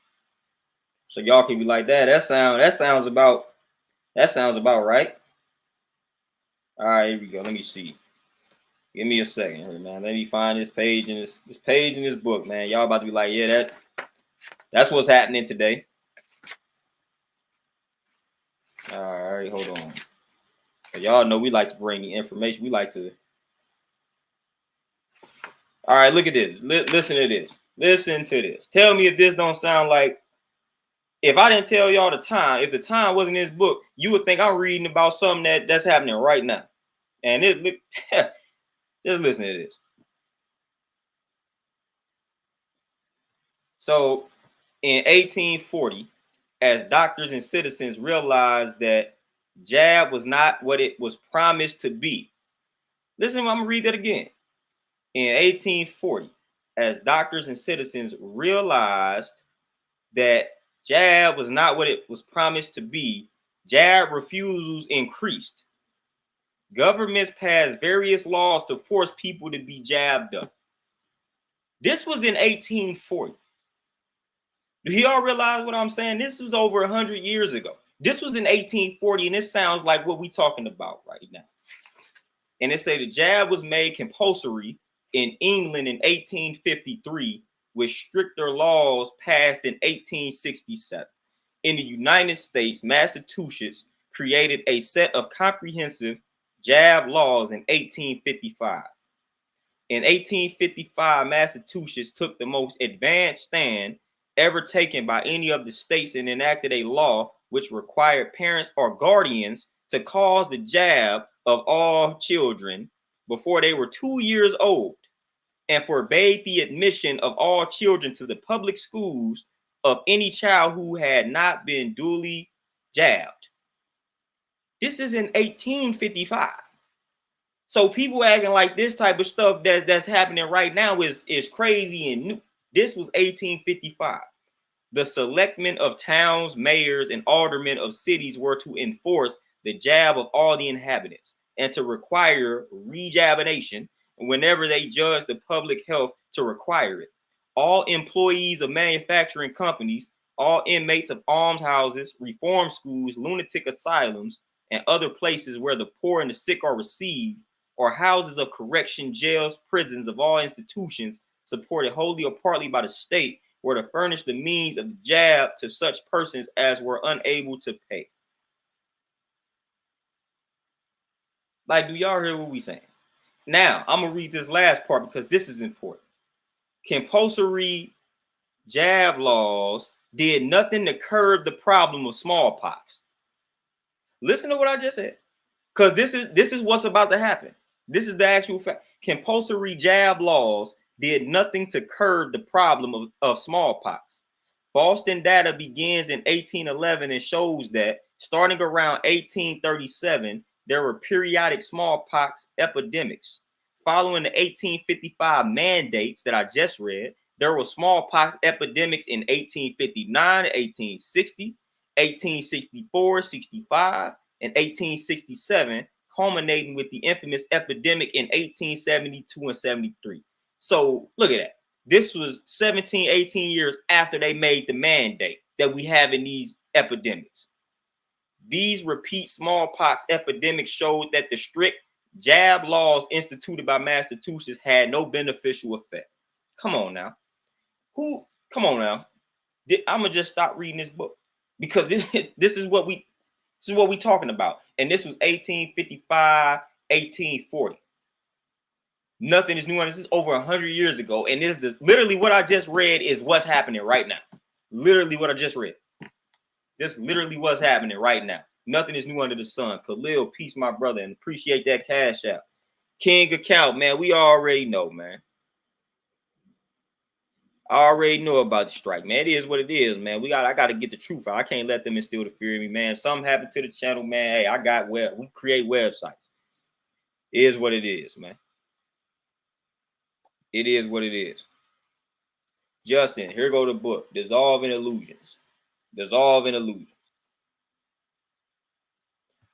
So y'all can be like, that sounds about right. All right, here we go. Let me see. Give me a second here, man. Let me find this page in this page in this book, man. Y'all about to be like, yeah, that's what's happening today. All right, hold on. So y'all know we like to bring the information. We like to. All right, look at this. Listen to this. Listen to this. Tell me if this don't sound like. If I didn't tell y'all the time, if the time wasn't in this book, you would think I'm reading about something that's happening right now. And look, just listen to this. So in 1840, as doctors and citizens realized that jab was not what it was promised to be. Listen, I'm gonna read that again. In 1840, as doctors and citizens realized that jab was not what it was promised to be, jab refusals increased. Governments passed various laws to force people to be jabbed up. This was in 1840. Do y'all realize what I'm saying? This was over 100 years ago. This was in 1840, and this sounds like what we're talking about right now. And they say the jab was made compulsory in England in 1853, with stricter laws passed in 1867. In the United States, Massachusetts created a set of comprehensive jab laws in 1855. In 1855, Massachusetts took the most advanced stand ever taken by any of the states and enacted a law which required parents or guardians to cause the jab of all children before they were 2 years old, and forbade the admission of all children to the public schools of any child who had not been duly jabbed. This is in 1855. So people acting like this type of stuff that's happening right now is crazy and new. This was 1855. The selectmen of towns, mayors, and aldermen of cities were to enforce the jab of all the inhabitants and to require rejabbination whenever they judged the public health to require it. All employees of manufacturing companies, all inmates of almshouses, reform schools, lunatic asylums, and other places where the poor and the sick are received, or houses of correction, jails, prisons of all institutions supported wholly or partly by the state, were to furnish the means of the jab to such persons as were unable to pay. Like, do y'all hear what we saying? Now, I'm going to read this last part because this is important. Compulsory jab laws did nothing to curb the problem of smallpox. Listen to what I just said, because this is what's about to happen. This is the actual fact. Compulsory jab laws did nothing to curb the problem of smallpox. Boston data begins in 1811 and shows that starting around 1837, there were periodic smallpox epidemics. Following the 1855 mandates that I just read, there were smallpox epidemics in 1859, 1860, 1864, 65, and 1867, culminating with the infamous epidemic in 1872 and 73. So look at that. This was 17, 18 years after they made the mandate that we have in these epidemics. These repeat smallpox epidemics showed that the strict jab laws instituted by Massachusetts had no beneficial effect. Come on now. Come on now. I'm gonna just stop reading this book because this is what we talking about. And this was 1855, 1840. Nothing is new on this. Is over 100 years ago, and this is literally what I just read is what's happening right now. Literally what I just read. This literally what's happening right now. Nothing is new under the sun. Khalil, peace, my brother, and appreciate that cash out. King account, man. We already know, man. I already know about the strike, man. It is what it is, man. I gotta get the truth out. I can't let them instill the fear in me, man. If something happened to the channel, man. Hey, we create websites. It is what it is, man. It is what it is. Justin, here go the book. Dissolving Illusions. Dissolving Illusions.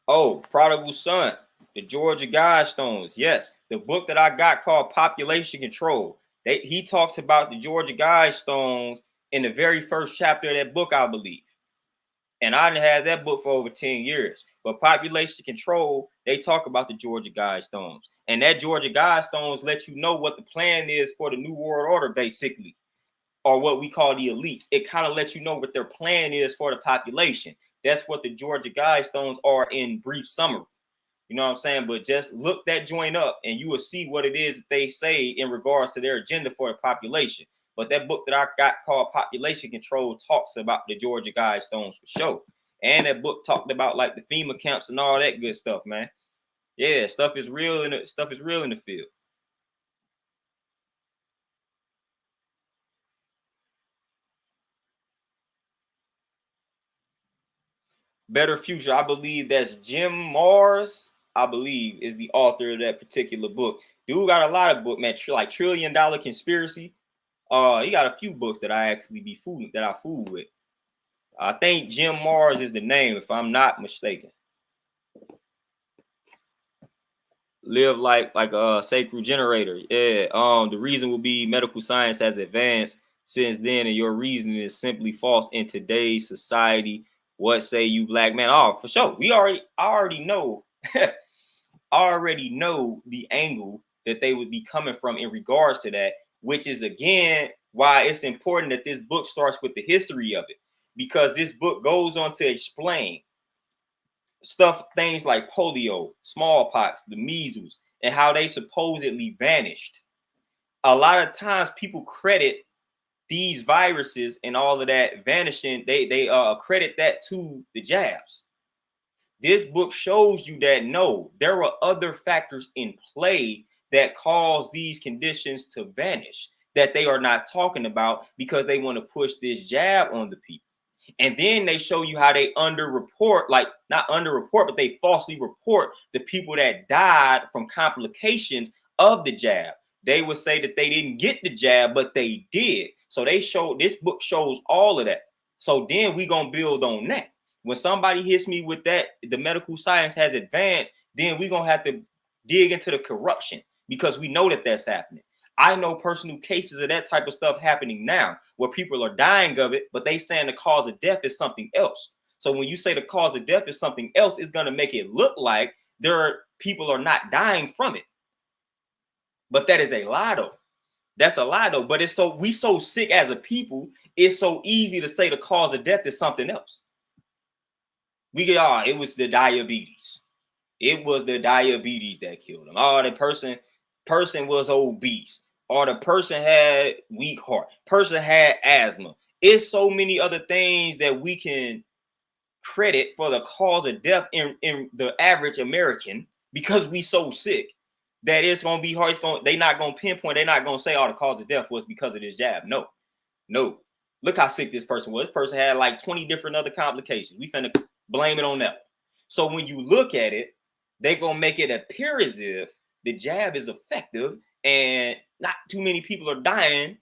Oh, Prodigal Son. The Georgia Guidestones. Yes, the book that I got called Population Control. He talks about the Georgia Guidestones in the very first chapter of that book, I believe. And I didn't have that book for over 10 years. But Population Control, they talk about the Georgia Guidestones. And that Georgia Guidestones let you know what the plan is for the New World Order, basically, or what we call the elites. It kind of lets you know what their plan is for the population. That's what the Georgia Guidestones are in brief summary. You know what I'm saying? But just look that joint up and you will see what it is that they say in regards to their agenda for the population. But that book that I got called Population Control talks about the Georgia Guidestones for sure. And that book talked about like the FEMA camps and all that good stuff, man. Yeah, stuff is real in the field. Better Future. I believe that's Jim Mars. I believe is the author of that particular book. Dude got a lot of books, man. Like $1 Trillion Conspiracy. He got a few books that I actually fool with. I think Jim Mars is the name, if I'm not mistaken. Live like a sacred generator. Yeah. The reason will be medical science has advanced since then, and your reasoning is simply false in today's society. What say you, black man? Oh, for sure. I already know. I already know the angle that they would be coming from in regards to that, which is again why it's important that this book starts with the history of it, because this book goes on to explain things like polio, smallpox, the measles, and how they supposedly vanished. A lot of times people credit these viruses and all of that vanishing, they credit that to the jabs. This book shows you that no, there are other factors in play that cause these conditions to vanish that they are not talking about because they want to push this jab on the people. And then they show you how they underreport, like not underreport, but they falsely report the people that died from complications of the jab. They would say that they didn't get the jab, but they did. So this book shows all of that. So then we gonna build on that. When somebody hits me with that, the medical science has advanced, then we gonna have to dig into the corruption because we know that that's happening. I know personal cases of that type of stuff happening now where people are dying of it, but they saying the cause of death is something else. So when you say the cause of death is something else, it's going to make it look like people are not dying from it. But that is a lie though. That's a lie though. But it's we so sick as a people. It's so easy to say the cause of death is something else. We get it was the diabetes. It was the diabetes that killed him. Oh, the person was obese, or the person had weak heart. Person had asthma. It's so many other things that we can credit for the cause of death in the average American because we so sick that it's gonna be hard. They're not gonna pinpoint. They're not gonna say the cause of death was because of this jab. No. Look how sick this person was. This person had like 20 different other complications. We finna blame it on that. So when you look at it, they gonna make it appear as if the jab is effective and not too many people are dying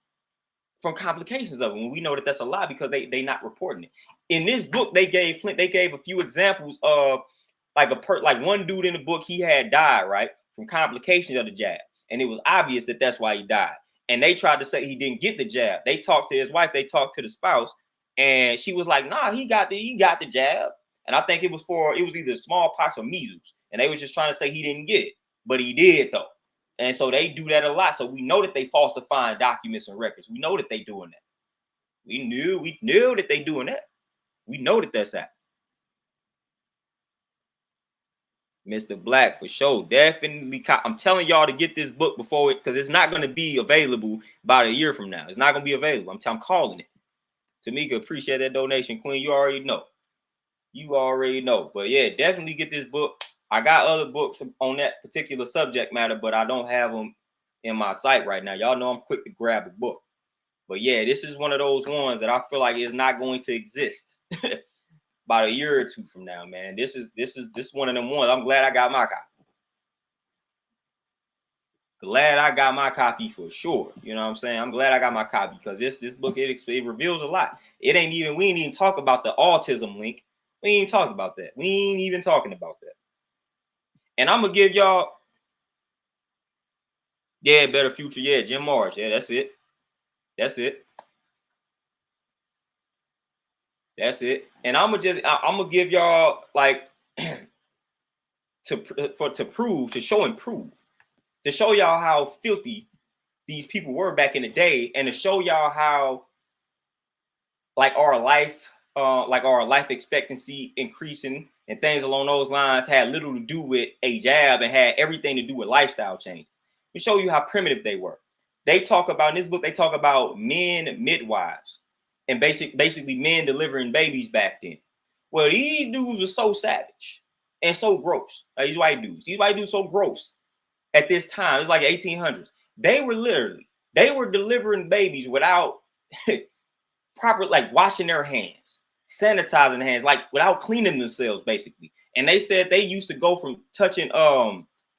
from complications of it. When we know that that's a lie because they not reporting it. In this book, they gave a few examples of like one dude in the book, he had died right from complications of the jab, and it was obvious that that's why he died. And they tried to say he didn't get the jab. They talked to his wife, they talked to the spouse, and she was like, "Nah, he got the jab." And I think it was either smallpox or measles, and they was just trying to say he didn't get it, but he did though. And so they do that a lot. So we know that they falsifying documents and records. We know that they doing that. We knew that they doing that. We know that that's that. Mr. Black for sure. Definitely. I'm telling y'all to get this book before it, because it's not going to be available about a year from now. It's not going to be available. I'm calling it. Tamika, appreciate that donation. Queen, you already know. But yeah, definitely get this book. I got other books on that particular subject matter, but I don't have them in my site right now. Y'all know I'm quick to grab a book. But yeah, this is one of those ones that I feel like is not going to exist about a year or two from now, man. This is one of them ones. I'm glad I got my copy. Glad I got my copy for sure. You know what I'm saying? I'm glad I got my copy because this book, it reveals a lot. We ain't even talk about the autism link. We ain't talking about that. We ain't even talking about that. And I'm gonna give y'all, better future. Yeah, Jim Marsh. Yeah, that's it. And I'm gonna give y'all like to show and prove, to show y'all how filthy these people were back in the day, and to show y'all how like our life expectancy increasing and things along those lines had little to do with a jab and had everything to do with lifestyle change. We show you how primitive they were. They talk about in this book, they talk about men midwives and basically men delivering babies back then. Well, these dudes are so savage and so gross. These white dudes so gross at this time. It's like 1800s. They were delivering babies without proper, like washing their hands, sanitizing their hands, like without cleaning themselves, basically. And they said they used to go from touching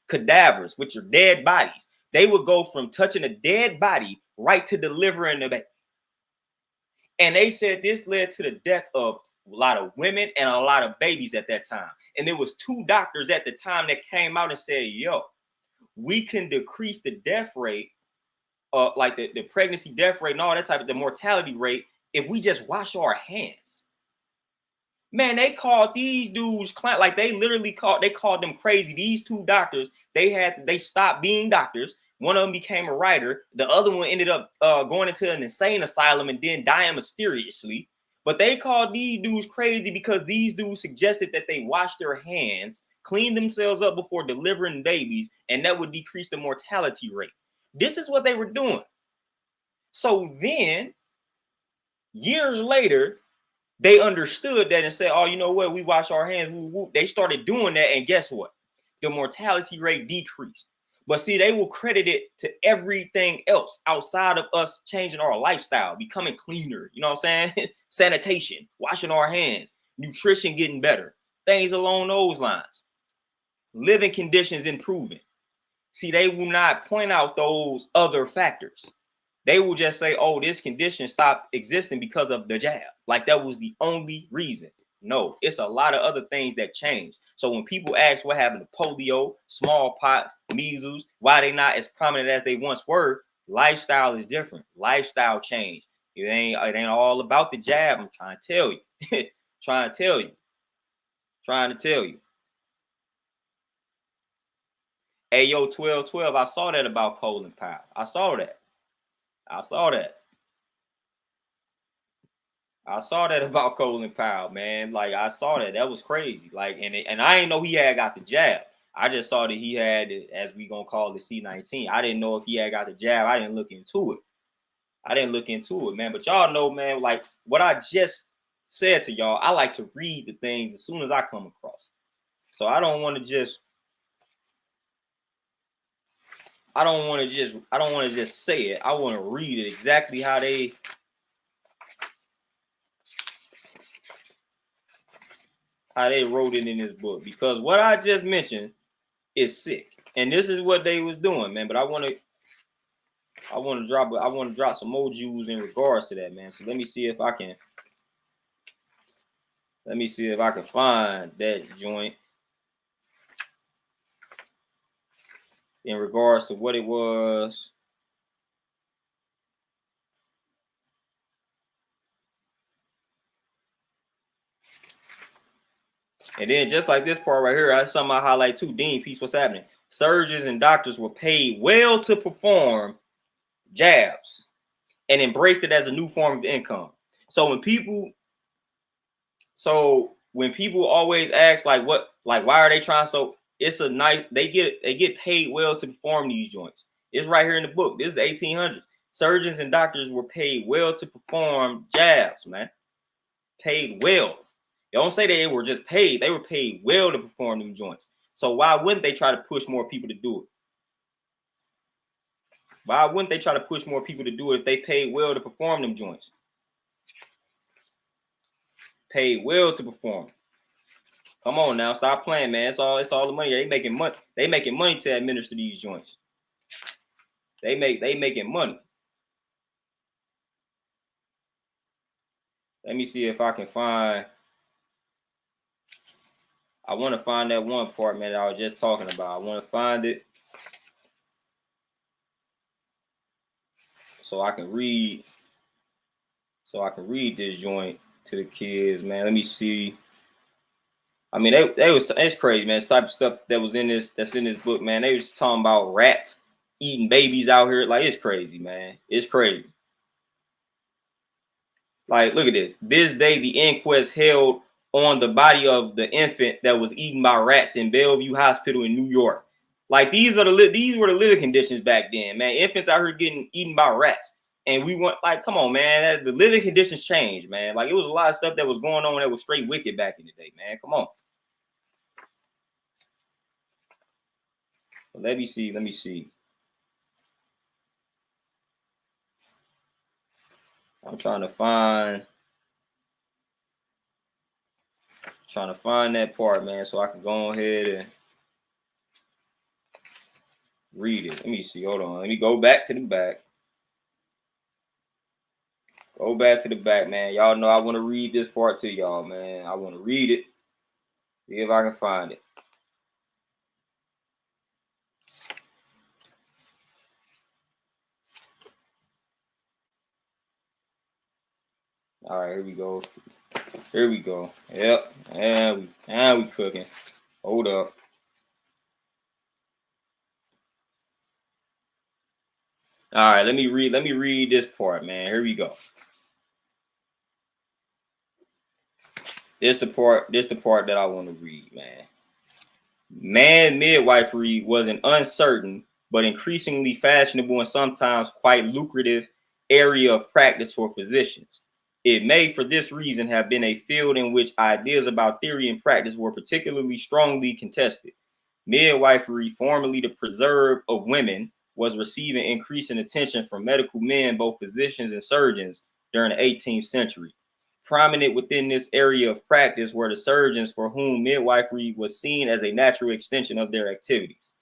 cadavers, which are dead bodies. They would go from touching a dead body right to delivering the baby. And they said this led to the death of a lot of women and a lot of babies at that time. And there was 2 doctors at the time that came out and said, yo, we can decrease the death rate, like the pregnancy death rate and all that type of the mortality rate, if we just wash our hands. Man, they called these dudes like they called them crazy. These 2 doctors, they stopped being doctors. One of them became a writer. The other one ended up going into an insane asylum and then dying mysteriously. But they called these dudes crazy because these dudes suggested that they wash their hands, clean themselves up before delivering babies, and that would decrease the mortality rate. This is what they were doing. So then, years later, they understood that and said, oh, you know what? We wash our hands. Woo, woo. They started doing that. And guess what? The mortality rate decreased. But see, they will credit it to everything else outside of us changing our lifestyle, becoming cleaner. You know what I'm saying? Sanitation, washing our hands, nutrition getting better, things along those lines. Living conditions improving. See, they will not point out those other factors. They will just say, oh, this condition stopped existing because of the jab. Like that was the only reason. No, it's a lot of other things that changed. So when people ask what happened to polio, smallpox, measles, why they not as prominent as they once were, lifestyle is different. Lifestyle change. It ain't all about the jab. I'm trying to tell you. Trying to tell you. Hey, yo, 1212. I saw that about Colin Powell. I saw that. I saw that. I saw that about Colin Powell, man. Like I saw that. That was crazy. Like, and I didn't know he had got the jab. I just saw that he had it, as we gonna call the C-19. I didn't know if he had got the jab. I didn't look into it. Man. But y'all know, man, like what I just said to y'all, I like to read the things as soon as I come across. So I don't want to just say it. I want to read it exactly how they wrote it in this book, because what I just mentioned is sick. And this is what they was doing, man. But I want to drop some more jewels in regards to that, man. So let me see if I can find that joint in regards to what it was. And then just like this part right here, I somehow highlight too. Dean, peace, what's happening? Surgeons and doctors were paid well to perform jabs and embraced it as a new form of income. So when people always ask like why are they trying, so it's a nice, they get paid well to perform these joints. It's right here in the book. This is the 1800s. Surgeons and doctors were paid well to perform jabs, man. Paid well. They don't say they were just paid. They were paid well to perform them joints. So why wouldn't they try to push more people to do it? Why wouldn't they try to push more people to do it if they paid well to perform them joints? Paid well to perform. Come on now, stop playing, man. It's all the money. They making money. They making money to administer these joints. They making money. Let me see if I can find. I want to find that one part, man, that I was just talking about. I want to find it so I can read this joint to the kids, man. Let me see. I mean, it's crazy, man. This type of stuff that's in this book, man. They was talking about rats eating babies out here. Like, it's crazy, man. It's crazy. Like, look at this. This day, the inquest held on the body of the infant that was eaten by rats in Bellevue Hospital in New York. Like, these were the living conditions back then, man. Infants out here getting eaten by rats. And we want, like, come on, man. The living conditions changed, man. Like, it was a lot of stuff that was going on that was straight wicked back in the day, man. Come on. Let me see. I'm trying to find that part, man, so I can go ahead and read it. Let me see. Hold on. Let me go back to the back. Go back to the back, man. Y'all know I want to read this part to y'all, man. I want to read it. See if I can find it. All right, here we go. Yep, and we cooking. Hold up. All right, let me read this part, man. Here we go. This the part that I want to read, man. Man midwifery was an uncertain but increasingly fashionable and sometimes quite lucrative area of practice for physicians. It may, for this reason, have been a field in which ideas about theory and practice were particularly strongly contested. Midwifery, formerly the preserve of women, was receiving increasing attention from medical men, both physicians and surgeons, during the 18th century. Prominent within this area of practice were the surgeons for whom midwifery was seen as a natural extension of their activities.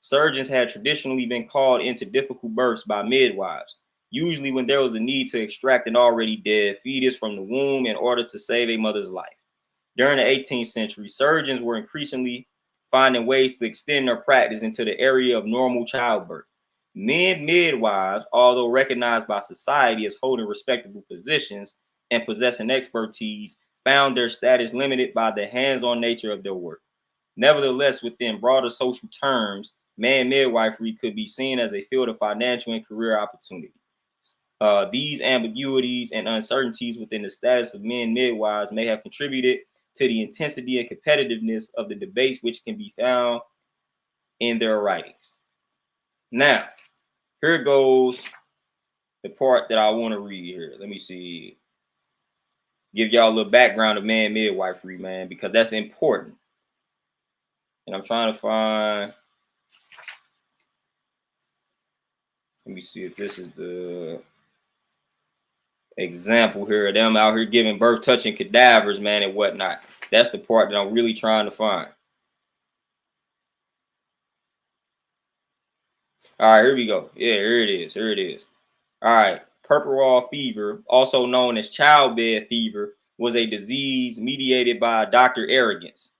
Surgeons had traditionally been called into difficult births by midwives, usually when there was a need to extract an already dead fetus from the womb in order to save a mother's life. During the 18th century, surgeons were increasingly finding ways to extend their practice into the area of normal childbirth. Men midwives, although recognized by society as holding respectable positions and possessing expertise, found their status limited by the hands-on nature of their work. Nevertheless, within broader social terms, man midwifery could be seen as a field of financial and career opportunity. These ambiguities and uncertainties within the status of men midwives may have contributed to the intensity and competitiveness of the debates, which can be found in their writings. Now, here goes the part that I want to read here. Let me see. Give y'all a little background of man midwifery, man, because that's important. And I'm trying to find. Let me see if this is the example here of them out here giving birth, touching cadavers, man, and whatnot. That's the part that I'm really trying to find. All right, here we go. Yeah, here it is. Here it is. All right. Puerperal fever, also known as childbed fever, was a disease mediated by Dr. Arrogance.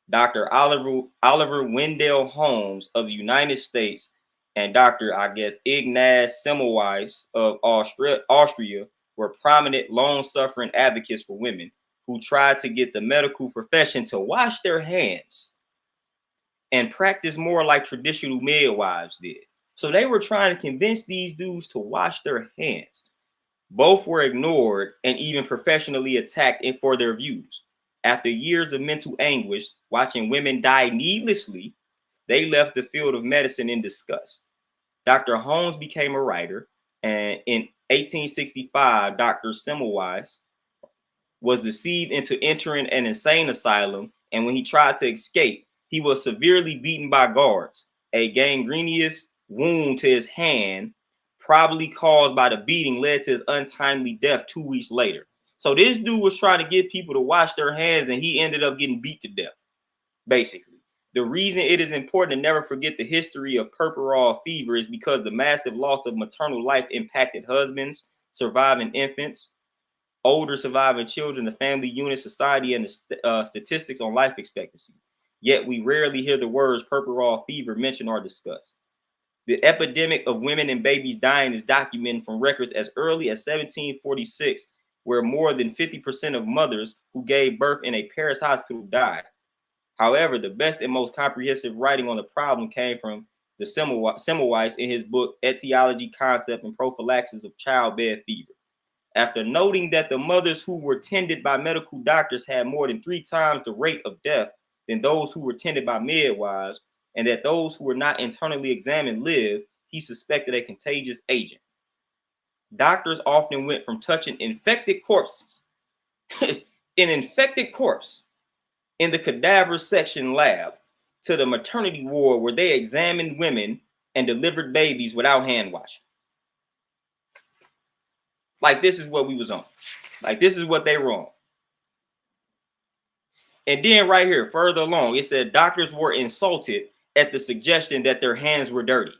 Dr. Oliver Wendell Holmes of the United States and Dr. Ignaz Semmelweis of Austria were prominent long-suffering advocates for women who tried to get the medical profession to wash their hands and practice more like traditional midwives did. So they were trying to convince these dudes to wash their hands. Both were ignored and even professionally attacked for their views. After years of mental anguish, watching women die needlessly, they left the field of medicine in disgust. Dr. Holmes became a writer, and in 1865, Dr. Semmelweis was deceived into entering an insane asylum, and when he tried to escape, he was severely beaten by guards. A gangrenous wound to his hand, probably caused by the beating, led to his untimely death 2 weeks later. So this dude was trying to get people to wash their hands, and he ended up getting beat to death, basically. The reason it is important to never forget the history of puerperal fever is because the massive loss of maternal life impacted husbands, surviving infants, older surviving children, the family unit, society, and the statistics on life expectancy. Yet we rarely hear the words puerperal fever mentioned or discussed. The epidemic of women and babies dying is documented from records as early as 1746, where more than 50% of mothers who gave birth in a Paris hospital died. However, the best and most comprehensive writing on the problem came from the Semmelweis in his book, Etiology, Concept, and Prophylaxis of Childbed Fever. After noting that the mothers who were tended by medical doctors had more than 3 times the rate of death than those who were tended by midwives, and that those who were not internally examined lived, he suspected a contagious agent. Doctors often went from touching infected corpses, an infected corpse, in the cadaver section lab to the maternity ward where they examined women and delivered babies without hand washing. Like, this is what we was on. Like, this is what they were on. And then right here, further along, it said doctors were insulted at the suggestion that their hands were dirty.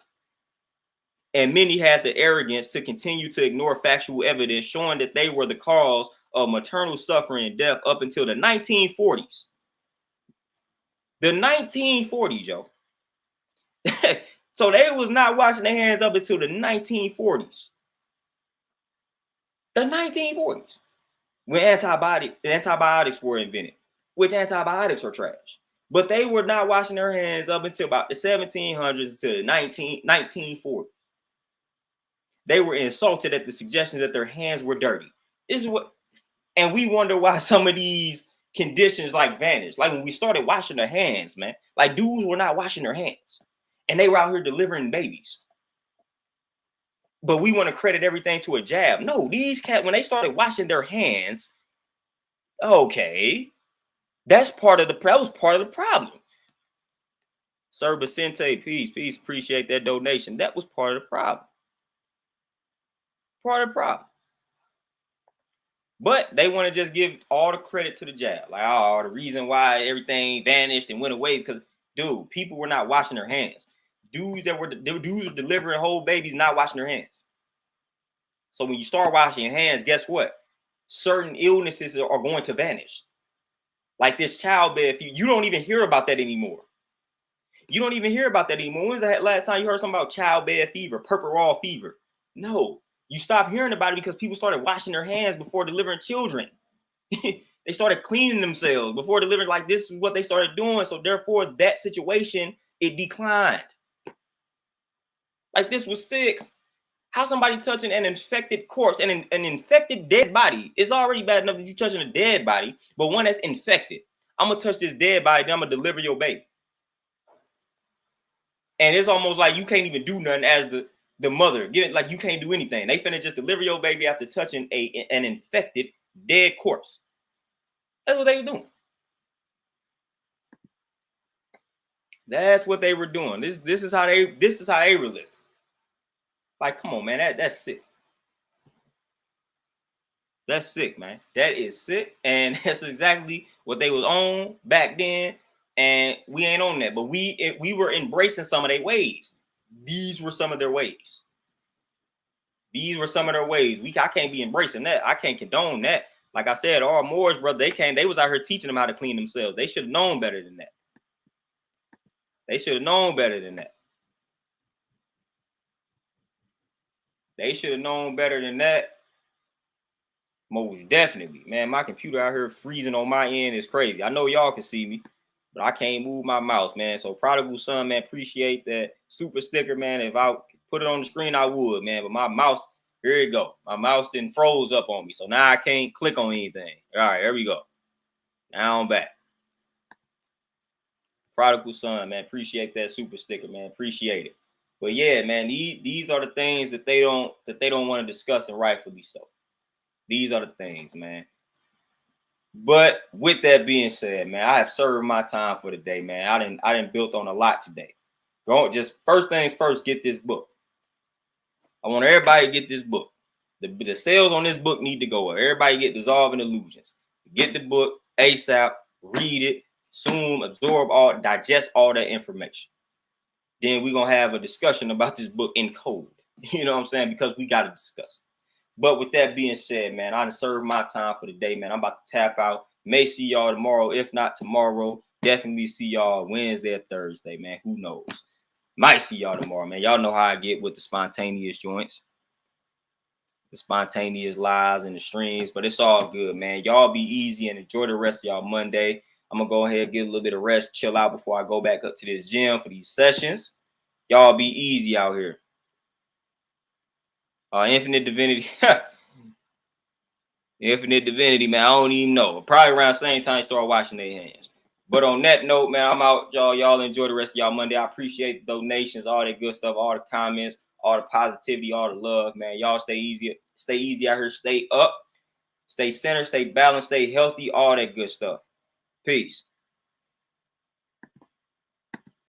And many had the arrogance to continue to ignore factual evidence showing that they were the cause of maternal suffering and death up until the 1940s. The 1940s, yo. So they was not washing their hands up until the 1940s. The 1940s. When antibiotics were invented, which antibiotics are trash. But they were not washing their hands up until about the 1700s to the 1940s. They were insulted at the suggestion that their hands were dirty. This is what, and we wonder why some of these conditions like vanished. Like when we started washing their hands, man, like dudes were not washing their hands, and they were out here delivering babies. But we want to credit everything to a jab. No, these cats, when they started washing their hands, okay, that was part of the problem. Sir Vicente, peace, appreciate that donation. That was part of the problem. Part of the problem. But they want to just give all the credit to the jab. Like, oh, the reason why everything vanished and went away is because, dude, people were not washing their hands. Dudes were delivering whole babies not washing their hands. So when you start washing your hands, guess what? Certain illnesses are going to vanish. Like this childbed fever. You don't even hear about that anymore. You don't even hear about that anymore. When was the last time you heard something about childbed fever, puerperal fever? No. You stopped hearing about it because people started washing their hands before delivering children. They started cleaning themselves before delivering. Like, this is what they started doing. So therefore, that situation, it declined. Like, this was sick. How somebody touching an infected corpse and an infected dead body? It's already bad enough that you touching a dead body, but one that's infected. I'm gonna touch this dead body, then I'm gonna deliver your baby. And it's almost like you can't even do nothing as the mother. Like you can't do anything. They finna just deliver your baby after touching an infected dead corpse. That's what they were doing. That's what they were doing. This is how they were living. Like, come on, man, that's sick. That's sick, man. That is sick, and that's exactly what they was on back then. And we ain't on that, but we were embracing some of their ways. These were some of their ways. These were some of their ways. I can't be embracing that. I can't condone that. Like I said, all Moors, brother, they was out here teaching them how to clean themselves. They should have known better than that. They should have known better than that. They should have known better than that. Most definitely, man. My computer out here freezing on my end is crazy. I know y'all can see me, but I can't move my mouse, man. So Prodigal Son, man, appreciate that super sticker, man. If I put it on the screen, I would, man. But my mouse, here you go. My mouse didn't froze up on me, so now I can't click on anything. All right, here we go. Now I'm back. Prodigal Son, man, appreciate that super sticker, man. Appreciate it. But yeah, man, these are the things that they don't want to discuss, and rightfully so. These are the things, man. But with that being said, man, I have served my time for the day, man. I didn't built on a lot today. Just first things first, get this book. I want everybody to get this book. The sales on this book need to go up. Everybody get Dissolving Illusions. Get the book ASAP, read it, consume, absorb digest all that information. Then we're gonna have a discussion about this book in code. You know what I'm saying? Because we got to discuss. But with that being said, man, I done served my time for the day, man. I'm about to tap out. May see y'all tomorrow. If not tomorrow, definitely see y'all Wednesday or Thursday, man. Who knows? Might see y'all tomorrow, man. Y'all know how I get with the spontaneous joints, the spontaneous lives and the streams, but it's all good, man. Y'all be easy and enjoy the rest of y'all Monday. I'm going to go ahead and get a little bit of rest, chill out before I go back up to this gym for these sessions. Y'all be easy out here. Infinite Divinity. Infinite Divinity, man. I don't even know. Probably around the same time start washing their hands. But on that note, man, I'm out, y'all. Y'all enjoy the rest of y'all Monday. I appreciate the donations, all that good stuff, all the comments, all the positivity, all the love, man. Y'all stay easy out here. Stay up, stay centered, stay balanced, stay healthy, all that good stuff. Peace.